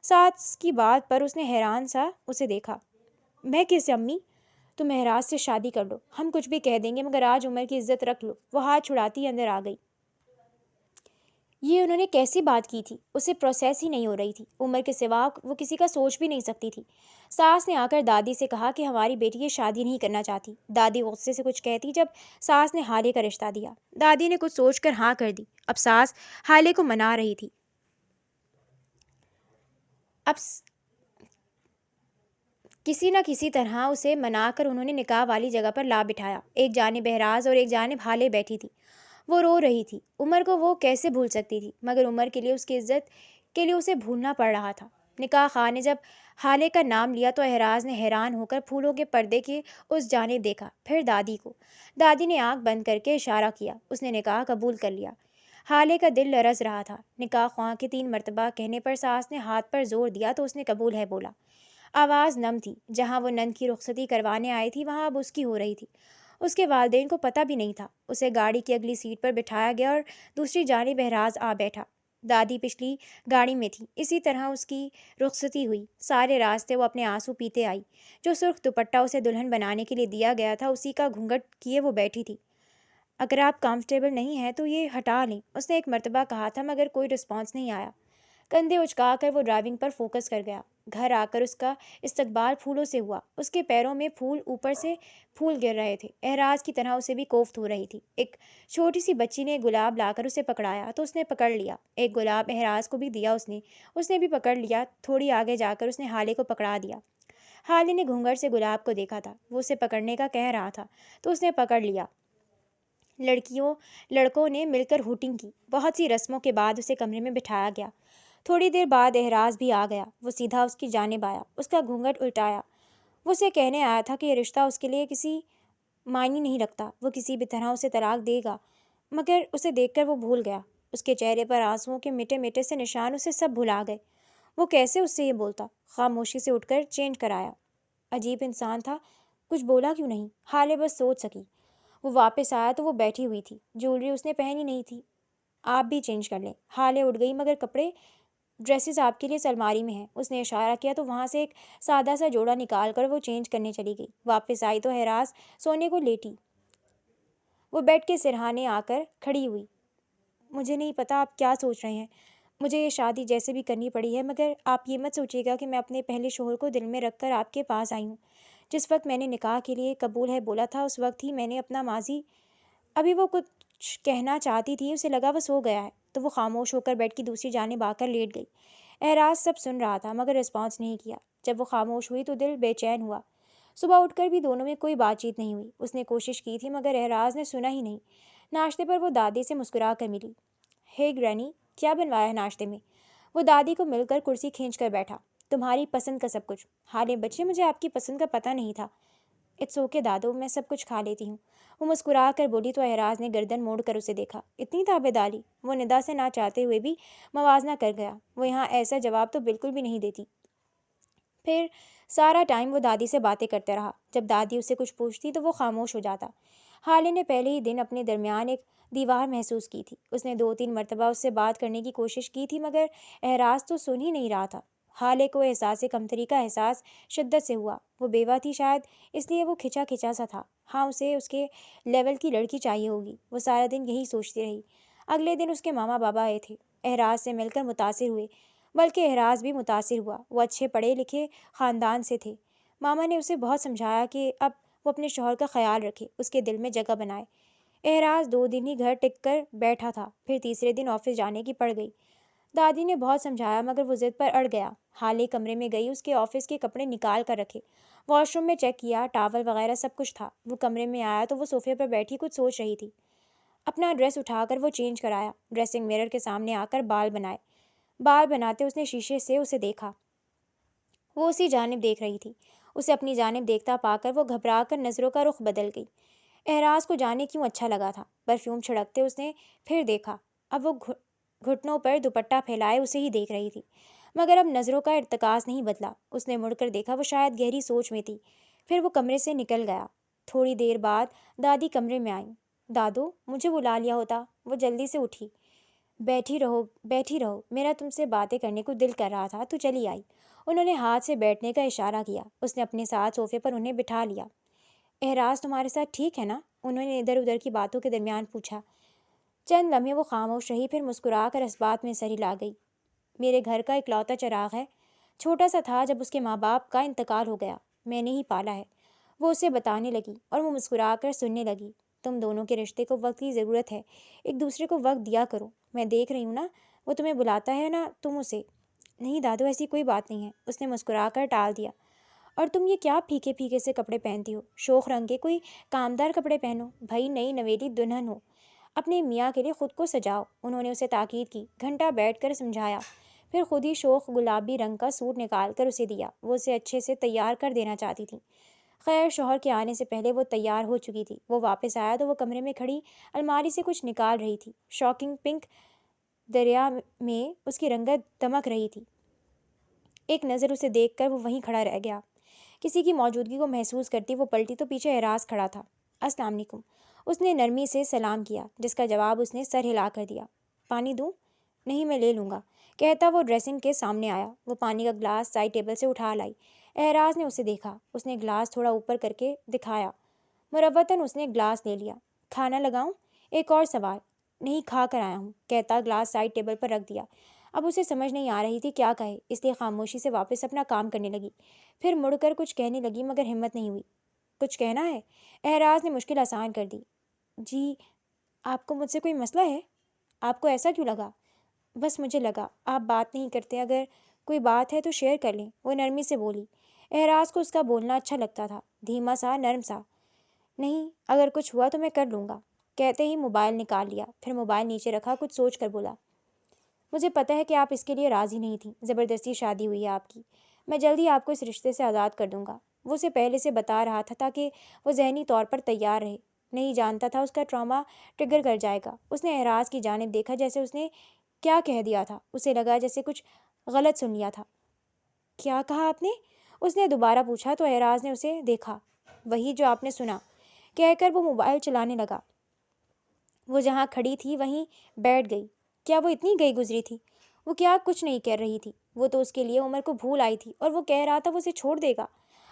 ساس کی بات پر اس نے حیران سا اسے دیکھا۔ میں کیسے امی؟ تم احراز سے شادی کر لو، ہم کچھ بھی کہہ دیں گے، مگر آج عمر کی عزت رکھ لو۔ وہ ہاتھ چھڑاتی اندر آ گئی۔ یہ انہوں نے کیسی بات کی تھی؟ اسے پروسیس ہی نہیں ہو رہی تھی۔ عمر کے سوا وہ کسی کا سوچ بھی نہیں سکتی تھی۔ ساس نے آ کر دادی سے کہا کہ ہماری بیٹی یہ شادی نہیں کرنا چاہتی۔ دادی غصے سے کچھ کہتی جب ساس نے حالے کا رشتہ دیا۔ دادی نے کچھ سوچ کر ہاں کر دی۔ اب ساس حالے کو منا رہی تھی۔ اب کسی نہ کسی طرح اسے منا کر انہوں نے نکاح والی جگہ پر لا بٹھایا۔ ایک جانب احراز اور ایک جانب حالے بیٹھی تھی۔ وہ رو رہی تھی۔ عمر کو وہ کیسے بھول سکتی تھی، مگر عمر کے لیے اس کی عزت کے لیے اسے بھولنا پڑ رہا تھا۔ نکاح خواہ نے جب حالے کا نام لیا تو احراز نے حیران ہو کر پھولوں کے پردے کی اس جانب دیکھا، پھر دادی کو۔ دادی نے آنکھ بند کر کے اشارہ کیا۔ اس نے نکاح قبول کر لیا۔ حالے کا دل لرز رہا تھا۔ نکاح خواہ کے 3 مرتبہ کہنے پر ساس نے ہاتھ پر زور دیا تو اس نے قبول ہے بولا۔ آواز نم تھی۔ جہاں وہ نند کی رخصتی کروانے آئی تھی وہاں اب اس کی ہو رہی تھی۔ اس کے والدین کو پتہ بھی نہیں تھا۔ اسے گاڑی کی اگلی سیٹ پر بٹھایا گیا اور دوسری جانب احراز آ بیٹھا۔ دادی پچھلی گاڑی میں تھی۔ اسی طرح اس کی رخصتی ہوئی۔ سارے راستے وہ اپنے آنسو پیتے آئی۔ جو سرخ دوپٹہ اسے دلہن بنانے کے لیے دیا گیا تھا اسی کا گھونگھٹ کیے وہ بیٹھی تھی۔ اگر آپ کمفرٹیبل نہیں ہیں تو یہ ہٹا لیں، اس نے ایک مرتبہ کہا تھا، مگر کوئی رسپانس نہیں آیا۔ کندھے اچکا کر وہ ڈرائیونگ پر فوکس کر گیا۔ گھر آ کر اس کا استقبال پھولوں سے ہوا۔ اس کے پیروں میں پھول اوپر سے پھول گر رہے تھے۔ احراز کی طرح اسے بھی کوفت ہو رہی تھی۔ ایک چھوٹی سی بچی نے گلاب لا کر اسے پکڑایا تو اس نے پکڑ لیا۔ ایک گلاب احراز کو بھی دیا اس نے بھی پکڑ لیا۔ تھوڑی آگے جا کر اس نے حالے کو پکڑا دیا۔ حالے نے گھونگھٹ سے گلاب کو دیکھا تھا۔ وہ اسے پکڑنے کا کہہ رہا تھا تو اس نے پکڑ لیا۔ لڑکوں نے مل کر ہوٹنگ کی۔ بہت سی رسموں کے بعد اسے کمرے میں بٹھایا گیا۔ تھوڑی دیر بعد احراز بھی آ گیا۔ وہ سیدھا اس کی جانب آیا، اس کا گھونگھٹ الٹایا۔ وہ اسے کہنے آیا تھا کہ یہ رشتہ اس کے لیے کسی معنی نہیں رکھتا، وہ کسی بھی طرح اسے طلاق دے گا، مگر اسے دیکھ کر وہ بھول گیا۔ اس کے چہرے پر آنسوؤں کے میٹھے میٹھے سے نشان اسے سب بھلا گئے۔ وہ کیسے اس سے یہ بولتا؟ خاموشی سے اٹھ کر چینج کرایا۔ عجیب انسان تھا، کچھ بولا کیوں نہیں؟ حالے بس سوچ سکی۔ وہ واپس آیا تو وہ بیٹھی ہوئی تھی، جولری اس نے پہنی نہیں تھی۔ آپ بھی چینج کر لیں۔ حالے اٹھ گئی، مگر کپڑے ڈریسز آپ کے لیے الماری میں ہیں۔ اس نے اشارہ کیا تو وہاں سے ایک سادہ سا جوڑا نکال کر وہ چینج کرنے چلی گئی۔ واپس آئی تو احراز سونے کو لیٹی۔ وہ بیڈ کے سرہانے آ کر کھڑی ہوئی۔ مجھے نہیں پتا آپ کیا سوچ رہے ہیں، مجھے یہ شادی جیسے بھی کرنی پڑی ہے، مگر آپ یہ مت سوچیے گا کہ میں اپنے پہلے شوہر کو دل میں رکھ کر آپ کے پاس آئی ہوں۔ جس وقت میں نے نکاح کے لیے قبول ہے بولا تھا، اس وقت ہی میں نے اپنا ماضی… ابھی وہ کچھ کہنا چاہتی تھی، اسے لگا وہ سو گیا ہے، تو وہ خاموش ہو کر بیڈ کی دوسری جانب آ کر لیٹ گئی۔ احراز سب سن رہا تھا مگر رسپانس نہیں کیا۔ جب وہ خاموش ہوئی تو دل بے چین ہوا۔ صبح اٹھ کر بھی دونوں میں کوئی بات چیت نہیں ہوئی۔ اس نے کوشش کی تھی مگر احراز نے سنا ہی نہیں۔ ناشتے پر وہ دادی سے مسکرا کر ملی۔ ہے گرینی، کیا بنوایا ہے ناشتے میں؟ وہ دادی کو مل کر کرسی کھینچ کر بیٹھا۔ تمہاری پسند کا سب کچھ۔ حالے بچے، مجھے آپ کی پسند کا پتہ نہیں تھا۔ اٹس اوکے دادو، میں سب کچھ کھا لیتی ہوں، وہ مسکرا کر بولی تو احراز نے گردن موڑ کر اسے دیکھا۔ اتنی تابعداری؟ وہ ندا سے نہ چاہتے ہوئے بھی موازنہ کر گیا۔ وہ یہاں ایسا جواب تو بالکل بھی نہیں دیتی۔ پھر سارا ٹائم وہ دادی سے باتیں کرتے رہا۔ جب دادی اسے کچھ پوچھتی تو وہ خاموش ہو جاتا۔ حالے نے پہلے ہی دن اپنے درمیان ایک دیوار محسوس کی تھی۔ اس نے 2-3 مرتبہ اس سے بات کرنے کی کوشش کی تھی مگر احراز تو سن ہی نہیں رہا تھا۔ حالے کو احساس کمتری کا احساس شدت سے ہوا۔ وہ بیوہ تھی، شاید اس لیے وہ کھچا کھچا سا تھا۔ ہاں، اسے اس کے لیول کی لڑکی چاہیے ہوگی۔ وہ سارا دن یہی سوچتی رہی۔ اگلے دن اس کے ماما بابا آئے تھے، احراز سے مل کر متاثر ہوئے، بلکہ احراز بھی متاثر ہوا۔ وہ اچھے پڑھے لکھے خاندان سے تھے۔ ماما نے اسے بہت سمجھایا کہ اب وہ اپنے شوہر کا خیال رکھے، اس کے دل میں جگہ بنائے۔ احراز 2 دن ہی گھر ٹک کر بیٹھا تھا، پھر تیسرے دن آفس جانے کی پڑ گئی۔ دادی نے بہت سمجھایا مگر وہ ضد پر اڑ گیا۔ حالے کمرے میں گئی، اس کے آفس کے کپڑے نکال کر رکھے، واش روم میں چیک کیا، ٹاول وغیرہ سب کچھ تھا۔ وہ کمرے میں آیا تو وہ صوفے پر بیٹھی کچھ سوچ رہی تھی۔ اپنا ڈریس اٹھا کر وہ چینج کرایا، ڈریسنگ مرر کے سامنے آ کر بال بنائے۔ بال بناتے اس نے شیشے سے اسے دیکھا، وہ اسی جانب دیکھ رہی تھی۔ اسے اپنی جانب دیکھتا پا کر وہ گھبرا کر نظروں کا رخ بدل گئی۔ احراز کو جانے کیوں اچھا لگا تھا۔ پرفیوم چھڑکتے اس نے پھر دیکھا، اب وہ گھٹنوں پر دوپٹہ پھیلائے اسے ہی دیکھ رہی تھی، مگر اب نظروں کا ارتکاز نہیں بدلا۔ اس نے مڑ کر دیکھا، وہ شاید گہری سوچ میں تھی۔ پھر وہ کمرے سے نکل گیا۔ تھوڑی دیر بعد دادی کمرے میں آئیں۔ دادو، مجھے بلا لیا ہوتا۔ وہ جلدی سے اٹھی۔ بیٹھی رہو بیٹھی رہو، میرا تم سے باتیں کرنے کو دل کر رہا تھا تو چلی آئی۔ انہوں نے ہاتھ سے بیٹھنے کا اشارہ کیا۔ اس نے اپنے ساتھ صوفے پر انہیں بٹھا لیا۔ احراز تمہارے ساتھ ٹھیک ہے نا؟ انہوں نے ادھر ادھر کی باتوں کے درمیان پوچھا۔ چند لمحے وہ خاموش رہی، پھر مسکرا کر اس بات میں سر ہلا گئی۔ میرے گھر کا اکلوتا چراغ ہے، چھوٹا سا تھا جب اس کے ماں باپ کا انتقال ہو گیا، میں نے ہی پالا ہے۔ وہ اسے بتانے لگی اور وہ مسکرا کر سننے لگی۔ تم دونوں کے رشتے کو وقت کی ضرورت ہے، ایک دوسرے کو وقت دیا کرو۔ میں دیکھ رہی ہوں نا، وہ تمہیں بلاتا ہے نا تم اسے۔ نہیں دادو، ایسی کوئی بات نہیں ہے، اس نے مسکرا کر ٹال دیا۔ اور تم یہ کیا پھیکے پھیکے سے کپڑے پہنتی ہو؟ شوخ رنگ کے کوئی کامدار کپڑے پہنو، بھائی نئی نویلی دلہن ہو، اپنے میاں کے لیے خود کو سجاؤ۔ انہوں نے اسے تاکید کی، گھنٹہ بیٹھ کر سمجھایا، پھر خود ہی شوخ گلابی رنگ کا سوٹ نکال کر اسے دیا۔ وہ اسے اچھے سے تیار کر دینا چاہتی تھی۔ خیر، شوہر کے آنے سے پہلے وہ تیار ہو چکی تھی۔ وہ واپس آیا تو وہ کمرے میں کھڑی الماری سے کچھ نکال رہی تھی۔ شاکنگ پنک دریا میں اس کی رنگت دمک رہی تھی۔ ایک نظر اسے دیکھ کر وہ وہیں کھڑا رہ گیا۔ کسی کی موجودگی کو محسوس کرتی وہ پلٹی تو پیچھے احراز کھڑا تھا۔ السلام علیکم، اس نے نرمی سے سلام کیا، جس کا جواب اس نے سر ہلا کر دیا۔ پانی دوں؟ نہیں، میں لے لوں گا، کہتا وہ ڈریسنگ کے سامنے آیا۔ وہ پانی کا گلاس سائڈ ٹیبل سے اٹھا لائی۔ احراز نے اسے دیکھا، اس نے گلاس تھوڑا اوپر کر کے دکھایا۔ مروتاً اس نے گلاس لے لیا۔ کھانا لگاؤں؟ ایک اور سوال۔ نہیں، کھا کر آیا ہوں، کہتا گلاس سائڈ ٹیبل پر رکھ دیا۔ اب اسے سمجھ نہیں آ رہی تھی کیا کہے، اس لیے خاموشی سے واپس اپنا کام کرنے لگی۔ پھر مڑ کر کچھ کہنے لگی مگر ہمت نہیں ہوئی۔ کچھ کہنا ہے؟ احراز نے مشکل آسان کر دی۔ جی، آپ کو مجھ سے کوئی مسئلہ ہے؟ آپ کو ایسا کیوں لگا؟ بس مجھے لگا، آپ بات نہیں کرتے، اگر کوئی بات ہے تو شیئر کر لیں، وہ نرمی سے بولی۔ احراز کو اس کا بولنا اچھا لگتا تھا، دھیما سا، نرم سا۔ نہیں، اگر کچھ ہوا تو میں کر لوں گا، کہتے ہی موبائل نکال لیا، پھر موبائل نیچے رکھا، کچھ سوچ کر بولا۔ مجھے پتہ ہے کہ آپ اس کے لیے راضی نہیں تھیں، زبردستی شادی ہوئی ہے آپ کی۔ میں جلدی آپ کو اس رشتے سے آزاد کر دوں گا۔ وہ اسے پہلے سے بتا رہا تھا تاکہ وہ ذہنی طور پر تیار رہے۔ نہیں جانتا تھا اس کا ٹراما ٹریگر کر جائے گا۔ اس نے اعراز کی جانب دیکھا، جیسے اس نے کیا کہہ دیا تھا۔ اسے لگا جیسے کچھ غلط سن لیا تھا۔ کیا کہا آپ نے؟ اس نے دوبارہ پوچھا تو اعراز نے اسے دیکھا۔ وہی جو آپ نے سنا، کہہ کر وہ موبائل چلانے لگا۔ وہ جہاں کھڑی تھی وہیں بیٹھ گئی۔ کیا وہ اتنی گئی گزری تھی؟ وہ کیا کچھ نہیں کر رہی تھی؟ وہ تو اس کے لیے عمر کو بھول آئی تھی، اور وہ کہہ رہا تھا وہ اسے چھوڑ دے گا۔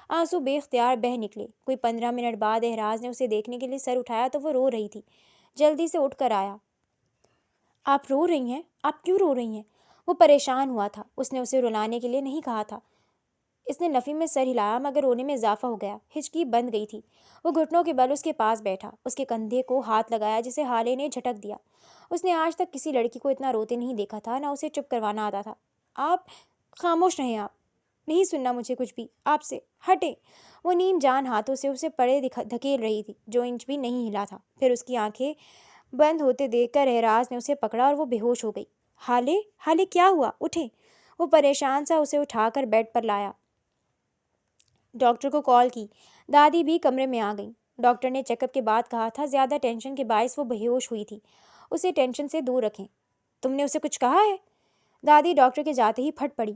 آنسو بے اختیار بہہ نکلے۔ کوئی 15 منٹ بعد اعراز نے اسے دیکھنے کے لیے سر اٹھایا تو وہ رو رہی تھی۔ جلدی سے اٹھ کر آیا۔ آپ رو رہی ہیں؟ آپ کیوں رو رہی ہیں؟ وہ پریشان ہوا تھا۔ اس نے اسے رلانے کے لیے نہیں کہا تھا۔ اس نے نفی میں سر ہلایا، مگر رونے میں اضافہ ہو گیا۔ ہچکی بند گئی تھی۔ وہ گھٹنوں کے بل اس کے پاس بیٹھا، اس کے کندھے کو ہاتھ لگایا جسے حالے نے جھٹک دیا۔ اس نے آج تک کسی لڑکی کو اتنا روتے نہیں دیکھا تھا، نہ اسے چپ کروانا آتا تھا۔ آپ خاموش رہیں، آپ نہیں سننا مجھے کچھ بھی آپ سے، ہٹیں۔ وہ نیم جان ہاتھوں سے اسے پڑے دھکیل رہی تھی، جو انچ بھی نہیں ہلا تھا۔ پھر اس کی آنکھیں بند ہوتے دیکھ کر اعراز نے اسے پکڑا اور وہ بے ہوش ہو گئی۔ حالے، حالے کیا ہوا؟ اٹھیں۔ وہ پریشان سا اسے اٹھا کر بیڈ پر لایا۔ ڈاکٹر کو کال کی۔ دادی بھی کمرے میں آ گئیں۔ ڈاکٹر نے چیک اپ کے بعد کہا تھا زیادہ ٹینشن کے باعث وہ بے ہوش ہوئی تھی، اسے ٹینشن سے دور رکھیں۔ تم نے اسے کچھ کہا ہے؟ دادی ڈاکٹر کے جاتے ہی پھٹ پڑی۔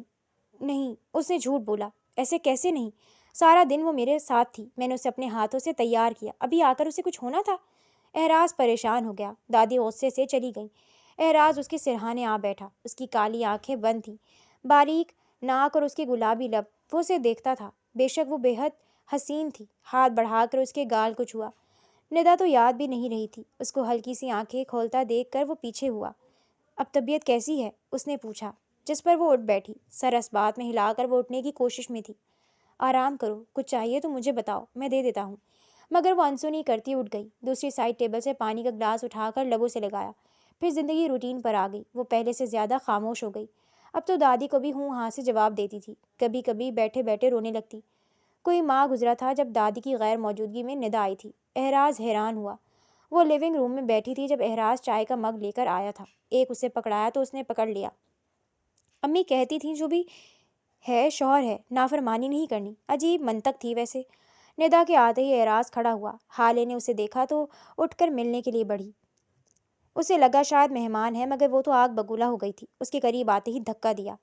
نہیں، اس نے جھوٹ بولا۔ ایسے کیسے نہیں؟ سارا دن وہ میرے ساتھ تھی، میں نے اسے اپنے ہاتھوں سے تیار کیا، ابھی آ کر اسے کچھ ہونا تھا؟ اعراز پریشان ہو گیا۔ دادی غصے سے چلی گئیں۔ اعراز اس کے سرہانے آ بیٹھا۔ اس کی کالی آنکھیں بند تھیں، باریک ناک اور اس کے گلابی لب۔ وہ اسے دیکھتا تھا۔ بے شک وہ بے حد حسین تھی۔ ہاتھ بڑھا کر اس کے گال کو چھوا۔ ندا تو یاد بھی نہیں رہی تھی۔ اس کو ہلکی سی آنکھیں کھولتا دیکھ کر وہ پیچھے ہوا۔ اب طبیعت کیسی ہے؟ اس نے پوچھا، جس پر وہ اٹھ بیٹھی، سر اسبات میں ہلا کر وہ اٹھنے کی کوشش میں تھی۔ آرام کرو، کچھ چاہیے تو مجھے بتاؤ، میں دے دیتا ہوں۔ مگر وہ انسونی کرتی اٹھ گئی۔ دوسری سائڈ ٹیبل سے پانی کا گلاس اٹھا کر لبوں سے لگایا۔ پھر زندگی روٹین پر آ گئی۔ وہ پہلے سے زیادہ خاموش ہو گئی۔ اب تو دادی کو بھی ہوں ہاں سے جواب دیتی تھی، کبھی کبھی بیٹھے بیٹھے رونے لگتی۔ کوئی ماہ گزرا تھا جب دادی کی غیر موجودگی میں ندا آئی تھی۔ اعراز حیران ہوا۔ وہ لیونگ روم میں بیٹھی تھی جب اعراز چائے کا مگ لے کر آیا تھا۔ ایک اسے پکڑایا تو اس نے پکڑ لیا۔ امی کہتی تھیں جو بھی ہے شوہر ہے، نافرمانی نہیں کرنی۔ عجیب منطق تھی ویسے۔ ندا کے آتے ہی اعراز کھڑا ہوا۔ حالے نے اسے دیکھا تو اٹھ کر ملنے کے لیے بڑھی۔ اسے لگا شاید مہمان ہے، مگر وہ تو آگ بگولا ہو گئی تھی۔ اس کے قریب آتے ہی دھکا دیا۔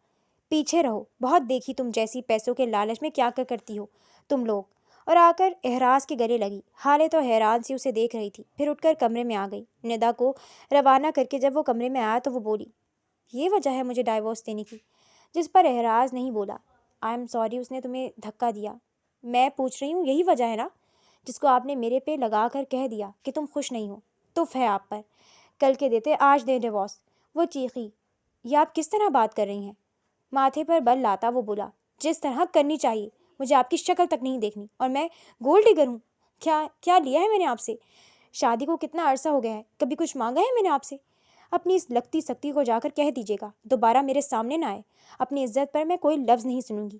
پیچھے رہو، بہت دیکھی تم جیسی پیسوں کے لالچ میں کیا کر کرتی ہو تم لوگ۔ اور آ کر اعراز کے گلے لگی۔ حالے تو حیران سی اسے دیکھ رہی تھی، پھر اٹھ کر کمرے میں آ گئی۔ ندا کو روانہ کر کے جب وہ کمرے میں آیا تو وہ بولی، یہ وجہ ہے مجھے ڈائیورس دینے کی؟ جس پر اعراز نہیں بولا۔ آئی ایم سوری اس نے تمہیں دھکا دیا۔ میں پوچھ رہی ہوں، یہی وجہ ہے نا جس کو آپ نے میرے پہ لگا کر کہہ دیا کہ تم خوش نہیں ہو؟ تف ہے آپ پر، کل کے دیتے آج دیں ڈیورس۔ وہ چیخی، یہ آپ کس طرح بات کر رہی ہیں؟ ماتھے پر بل لاتا وہ بولا، جس طرح کرنی چاہیے، مجھے آپ کی شکل تک نہیں دیکھنی، اور میں گولڈ ڈگر ہوں؟ کیا لیا ہے میں نے آپ سے؟ شادی کو کتنا عرصہ ہو گیا ہے، کبھی کچھ مانگا ہے میں نے آپ سے؟ اپنی اس لگتی سکتی کو جا کر کہہ دیجیے گا، دوبارہ میرے سامنے نہ آئے۔ اپنی عزت پر میں کوئی لفظ نہیں سنوں گی۔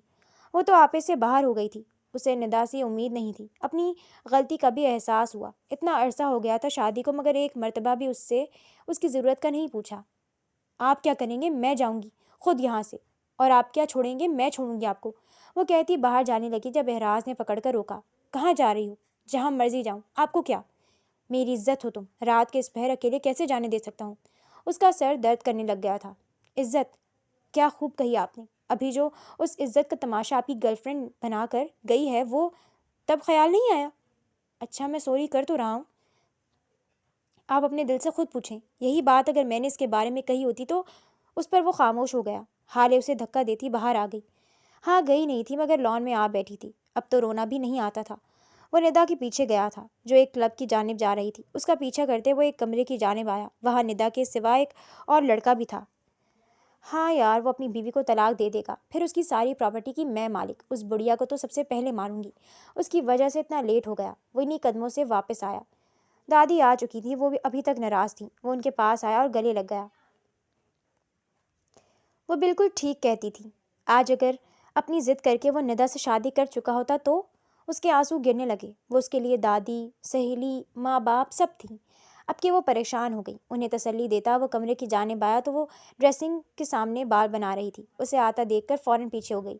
وہ تو آپے سے باہر ہو گئی تھی۔ اسے ندا سے امید نہیں تھی۔ اپنی غلطی کا بھی احساس ہوا۔ اتنا عرصہ ہو گیا تھا شادی کو، مگر ایک مرتبہ بھی اس سے اس کی ضرورت کا نہیں پوچھا۔ آپ کیا کریں گے؟ میں جاؤں گی خود یہاں سے۔ اور آپ کیا چھوڑیں گے؟ میں چھوڑوں گی آپ کو، وہ کہتی باہر جانے لگی جب اعراز نے پکڑ کر روکا۔ کہاں جا رہی ہو؟ جہاں مرضی جاؤں، آپ کو کیا؟ میری عزت ہو تم، رات کے اس پہر اکیلے کیسے جانے دے سکتا ہوں؟ اس کا سر درد کرنے لگ گیا تھا۔ عزت، کیا خوب کہی آپ نے۔ ابھی جو اس عزت کا تماشا آپ کی گرل فرینڈ بنا کر گئی ہے، وہ تب خیال نہیں آیا؟ اچھا میں سوری کر تو رہا ہوں۔ آپ اپنے دل سے خود پوچھیں، یہی بات اگر میں نے اس کے بارے میں کہی ہوتی تو؟ اس پر وہ خاموش ہو گیا۔ حالے اسے دھکا دیتی باہر آ گئی۔ ہاں گئی نہیں تھی، مگر لان میں آ بیٹھی تھی۔ اب تو رونا بھی نہیں آتا تھا۔ وہ ندا کے پیچھے گیا تھا جو ایک کلب کی جانب جا رہی تھی۔ اس کا پیچھا کرتے وہ ایک کمرے کی جانب آیا۔ وہاں ندا کے سوا ایک اور لڑکا بھی تھا۔ ہاں یار، وہ اپنی بیوی کو طلاق دے دے گا، پھر اس کی ساری پراپرٹی کی میں مالک۔ اس بڑھیا کو تو سب سے پہلے ماروں گی، اس کی وجہ سے اتنا لیٹ ہو گیا۔ وہ انہی قدموں سے واپس آیا۔ دادی آ چکی تھی، وہ بھی ابھی تک ناراض تھی۔ وہ ان کے پاس آیا اور گلے لگ گیا۔ وہ بالکل ٹھیک کہتی تھی۔ آج اگر اپنی ضد کر کے وہ ندا سے شادی کر چکا ہوتا تو؟ اس کے آنسو گرنے لگے۔ وہ اس کے لیے دادی، سہیلی، ماں باپ سب تھیں۔ اب کہ وہ پریشان ہو گئی۔ انہیں تسلی دیتا وہ کمرے کی جانب آیا تو وہ ڈریسنگ کے سامنے بال بنا رہی تھی۔ اسے آتا دیکھ کر فوراً پیچھے ہو گئی۔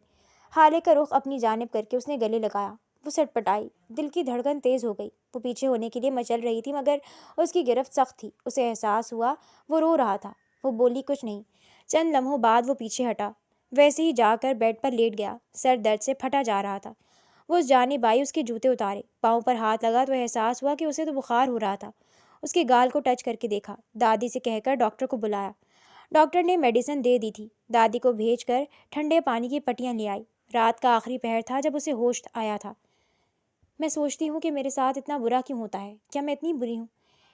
حالے کا رخ اپنی جانب کر کے اس نے گلے لگایا۔ وہ سٹپٹائی، دل کی دھڑکن تیز ہو گئی۔ وہ پیچھے ہونے کے لیے مچل رہی تھی مگر اس کی گرفت سخت تھی۔ اسے احساس ہوا وہ رو رہا تھا۔ وہ بولی کچھ نہیں۔ چند لمحوں بعد وہ پیچھے ہٹا، ویسے ہی جا کر بیڈ پر لیٹ گیا۔ سر درد سے پھٹا جا رہا تھا۔ وہ اس جانب آئی، اس کے جوتے اتارے، پاؤں پر ہاتھ لگا تو احساس ہوا کہ اسے تو بخار ہو رہا تھا۔ اس کے گال کو ٹچ کر کے دیکھا، دادی سے کہہ کر ڈاکٹر کو بلایا۔ ڈاکٹر نے میڈیسن دے دی تھی۔ دادی کو بھیج کر ٹھنڈے پانی کی پٹیاں لے آئی۔ رات کا آخری پہر تھا جب اسے ہوش آیا تھا۔ میں سوچتی ہوں کہ میرے ساتھ اتنا برا کیوں ہوتا ہے؟ کیا میں اتنی بری ہوں؟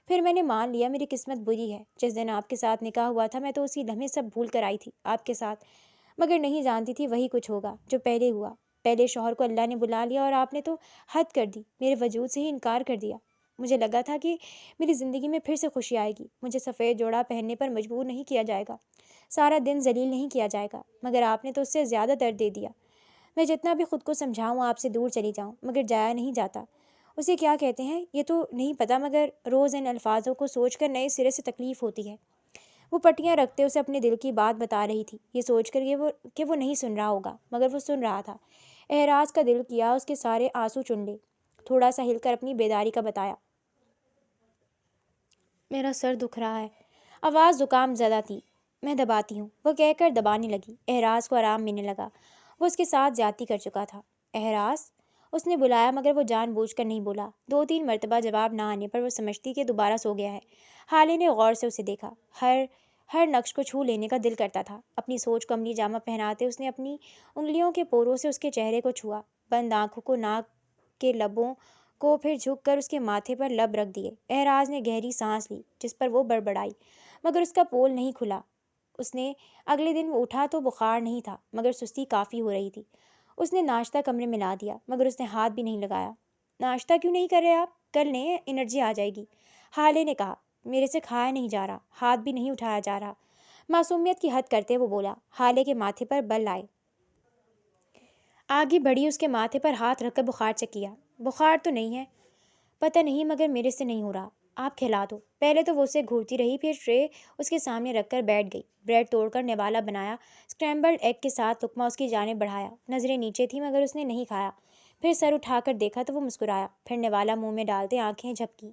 پھر میں نے مان لیا میری قسمت بری ہے۔ جس دن آپ کے ساتھ نکاح ہوا تھا میں تو اسی لمحے سب بھول کر آئی تھی آپ کے ساتھ، مگر نہیں جانتی تھی وہی کچھ ہوگا جو پہلے ہوا۔ پہلے شوہر کو اللہ نے بلا لیا اور آپ نے تو حد کر دی، میرے وجود سے ہی انکار کر دیا۔ مجھے لگا تھا کہ میری زندگی میں پھر سے خوشی آئے گی، مجھے سفید جوڑا پہننے پر مجبور نہیں کیا جائے گا، سارا دن ذلیل نہیں کیا جائے گا، مگر آپ نے تو اس سے زیادہ درد دے دیا۔ میں جتنا بھی خود کو سمجھاؤں آپ سے دور چلی جاؤں مگر جایا نہیں جاتا۔ اسے کیا کہتے ہیں یہ تو نہیں پتہ، مگر روز ان الفاظوں کو سوچ کر نئے سرے سے تکلیف ہوتی ہے۔ وہ پٹیاں رکھتے اسے اپنے دل کی بات بتا رہی تھی، یہ سوچ کر کہ وہ نہیں سن رہا ہوگا، مگر وہ سن رہا تھا۔ احراز کا دل کیا اس کے سارے آنسو چن لے، تھوڑا سا ہل کر اپنی بیداری کا بتایا۔ میرا سر دکھ رہا ہے، آواز زکام زدہ تھی، میں دباتی ہوں، وہ کہہ کر دبانے لگی۔ احراز کو آرام ملنے لگا، وہ اس کے ساتھ زیادتی کر چکا تھا۔ احراز، اس نے بلایا مگر وہ جان بوجھ کر نہیں بولا۔ 2-3 مرتبہ جواب نہ آنے پر وہ سمجھتی کہ دوبارہ سو گیا ہے۔ حالے نے غور سے اسے دیکھا، ہر نقش کو چھو لینے کا دل کرتا تھا۔ اپنی سوچ کو عملی جامہ پہناتے اس نے اپنی انگلیوں کے پوروں سے اس کے چہرے کو چھوا، بند آنکھوں کو، ناک کے لبوں کو، پھر جھک کر اس کے ماتھے پر لب رکھ دیے۔ احراز نے گہری سانس لی جس پر وہ بڑبڑائی، مگر اس کا پول نہیں کھلا۔ اس نے اگلے دن وہ اٹھا تو بخار نہیں تھا مگر سستی کافی ہو رہی تھی۔ اس نے ناشتہ کمرے میں لا دیا مگر اس نے ہاتھ بھی نہیں لگایا۔ ناشتہ کیوں نہیں کر رہے آپ؟ کر لیں، انرجی آ جائے گی، حالے نے کہا۔ میرے سے کھایا نہیں جا رہا، ہاتھ بھی نہیں اٹھایا جا رہا، معصومیت کی حد کرتے وہ بولا۔ حالے کے ماتھے پر بل آئے، آگے بڑھی، اس کے ماتھے پر ہاتھ رکھ کر بخار چیک کیا۔ بخار تو نہیں ہے، پتہ نہیں مگر میرے سے نہیں ہو رہا، آپ کھلا دو۔ پہلے تو وہ اسے گھورتی رہی، پھر ٹرے اس کے سامنے رکھ کر بیٹھ گئی۔ بریڈ توڑ کر نوالا بنایا، اسکریمبلڈ ایگ کے ساتھ لقمہ اس کی جانب بڑھایا۔ نظریں نیچے تھیں مگر اس نے نہیں کھایا۔ پھر سر اٹھا کر دیکھا تو وہ مسکرایا، پھر نوالا منہ میں ڈالتے آنکھیں جھپکیں۔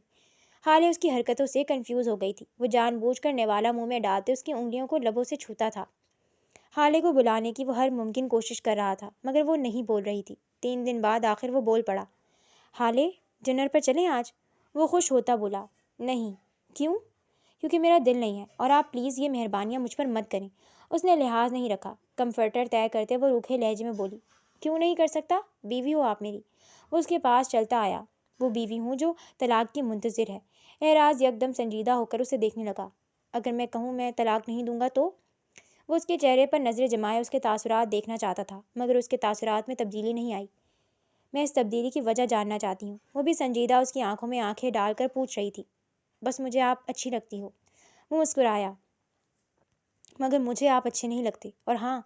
حالے اس کی حرکتوں سے کنفیوز ہو گئی تھی۔ وہ جان بوجھ کر نوالا منہ میں ڈالتے اس کی انگلیوں کو لبوں سے چھوتا تھا۔ حالے کو بلانے کی وہ ہر ممکن کوشش کر رہا تھا مگر وہ نہیں بول رہی تھی۔ 3 دن بعد آخر وہ بول پڑا، حالے ڈنر پر چلیں آج؟ وہ خوش ہوتا بولا، نہیں۔ کیوں؟ کیونکہ میرا دل نہیں ہے، اور آپ پلیز یہ مہربانیاں مجھ پر مت کریں۔ اس نے لحاظ نہیں رکھا، کمفرٹر طے کرتے وہ روکھے لہجے میں بولی، کیوں نہیں کر سکتا؟ بیوی ہو آپ میری۔ وہ اس کے پاس چلتا آیا، وہ بیوی ہوں جو طلاق کی منتظر ہے۔ احراز یکدم سنجیدہ ہو کر اسے دیکھنے لگا۔ اگر میں کہوں میں طلاق نہیں دوں گا تو؟ وہ اس کے چہرے پر نظریں جمائے اس کے تاثرات دیکھنا چاہتا تھا مگر اس کے تاثرات میں تبدیلی نہیں آئی۔ میں اس تبدیلی کی وجہ جاننا چاہتی ہوں۔ وہ بھی سنجیدہ اس کی آنکھوں میں آنکھیں ڈال کر پوچھ رہی تھی۔ بس مجھے آپ اچھی لگتی ہو۔ وہ مسکرایا، مگر مجھے آپ اچھے نہیں لگتے، اور ہاں،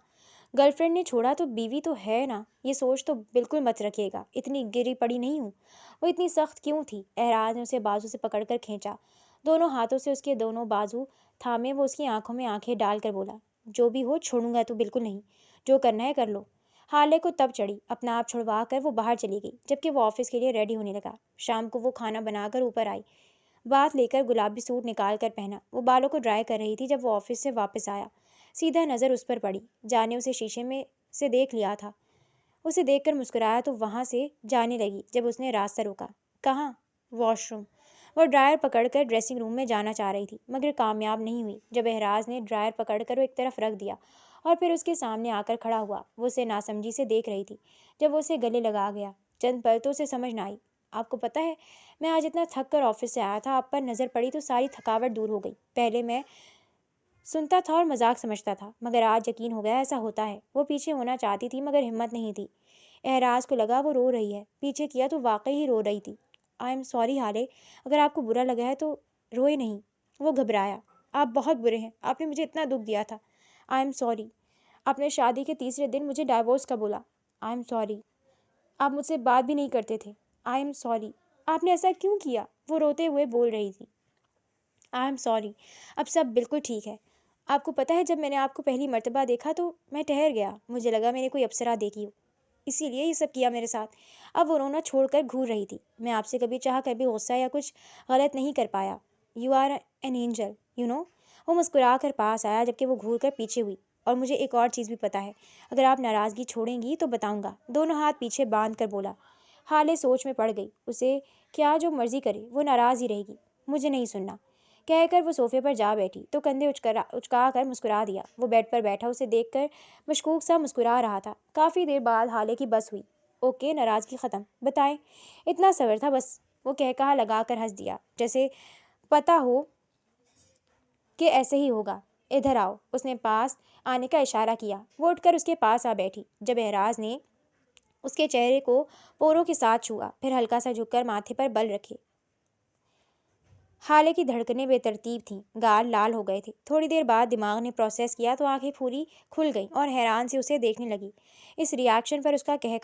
گرل فرینڈ نے چھوڑا تو بیوی تو ہے نا، یہ سوچ تو بالکل مت رکھیے گا، اتنی گری پڑی نہیں ہوں۔ وہ اتنی سخت کیوں تھی؟ احراز نے اسے بازو سے پکڑ کر کھینچا، دونوں ہاتھوں سے اس کے دونوں بازو تھامے وہ اس کی آنکھوں میں آنکھیں ڈال کر بولا، جو بھی ہو چھوڑوں گا تو بالکل نہیں، جو کرنا ہے کر لو۔ حالے کو تب چڑھی، اپنا آپ چھڑوا کر وہ باہر چلی گئی جبکہ وہ آفس کے لیے ریڈی ہونے لگا۔ شام کو وہ کھانا بنا کر اوپر آئی، بات لے کر گلابی سوٹ نکال کر پہنا۔ وہ بالوں کو ڈرائی کر رہی تھی جب وہ آفس سے واپس آیا۔ سیدھا نظر اس پر پڑی، جانے اسے شیشے میں سے دیکھ لیا تھا۔ اسے دیکھ کر مسکرایا تو وہاں سے جانے لگی جب اس نے راستہ روکا۔ کہاں؟ Wash room. وہ ڈرائر پکڑ کر ڈریسنگ روم میں جانا چاہ رہی تھی مگر کامیاب نہیں ہوئی جب احراز نے ڈرائر پکڑ کر وہ ایک طرف رکھ دیا اور پھر اس کے سامنے آ کر کھڑا ہوا۔ وہ اسے ناسمجھی سے دیکھ رہی تھی۔ جب وہ اسے گلے لگا گیا، چند پل تو اسے سمجھ نہ آئی۔ آپ کو پتہ ہے، میں آج اتنا تھک کر آفس سے آیا تھا، آپ پر نظر پڑی تو ساری تھکاوٹ دور ہو گئی۔ پہلے میں سنتا تھا اور مذاق سمجھتا تھا مگر آج یقین ہو گیا ایسا ہوتا ہے۔ وہ پیچھے ہونا چاہتی تھی مگر ہمت نہیں تھی۔ احراز کو لگا وہ رو رہی ہے، پیچھے کیا تو واقعی ہی رو رہی تھی۔ آئی ایم سوری حالے، اگر آپ کو برا لگا ہے تو روئے نہیں۔ وہ گھبرایا، آپ بہت برے ہیں، آپ نے مجھے اتنا دکھ دیا تھا۔ آئی ایم سوری، آپ نے شادی کے تیسرے دن مجھے ڈائیورس کا بولا۔ آئی ایم سوری، آپ مجھ سے بات بھی نہیں کرتے تھے۔ آئی ایم سوری، آپ نے ایسا کیوں کیا؟ وہ روتے ہوئے بول رہی تھی۔ آئی ایم سوری، اب سب بالکل ٹھیک ہے۔ آپ کو پتہ ہے جب میں نے آپ کو پہلی مرتبہ دیکھا تو میں ٹھہر گیا، مجھے لگا میں نے کوئی اپسرا دیکھی ہو، اسی لیے یہ سب کیا میرے ساتھ۔ اب وہ رونا چھوڑ کر گھور رہی تھی۔ میں آپ سے کبھی چاہ کر بھی غصہ یا کچھ غلط نہیں کر پایا۔ You are an angel you know. وہ مسکرا کر پاس آیا جبکہ وہ گھور کر پیچھے ہوئی۔ اور مجھے ایک اور چیز بھی پتہ ہے، اگر آپ ناراضگی چھوڑیں گی تو بتاؤں گا۔ دونوں ہاتھ پیچھے باندھ کر بولا۔ ہالے سوچ میں پڑ گئی، اسے کیا جو مرضی کرے وہ ناراض ہی رہے گی، مجھے نہیں سننا کہہ کر وہ صوفے پر جا بیٹھی تو کندھے اچکا کر مسکرا دیا۔ وہ بیڈ پر بیٹھا اسے دیکھ کر مشکوک سا مسکرا رہا تھا۔ کافی دیر بعد ہالے کی بس ہوئی۔ اوکے، ناراضگی ختم، بتائیں، اتنا صبر تھا بس۔ وہ کہا لگا کر ہنس دیا، جیسے پتہ ہو کہ ایسے ہی ہوگا۔ ادھر آؤ، اس نے پاس آنے کا اشارہ کیا۔ وہ اٹھ کر اس کے پاس آ بیٹھی۔ جب اعراز نے اس کے چہرے کو پوروں کے ساتھ چھوا، پھر ہلکا سا جھک کر ماتھے پر بل رکھے۔ ہالے کی دھڑکنیں بے ترتیب تھیں، گال لال ہو گئے تھے۔ تھوڑی دیر بعد دماغ نے پروسیس کیا تو آنکھیں پھولی کھل گئیں اور حیران سے اسے دیکھنے لگی۔ اس ری ایکشن پر اس کا کہا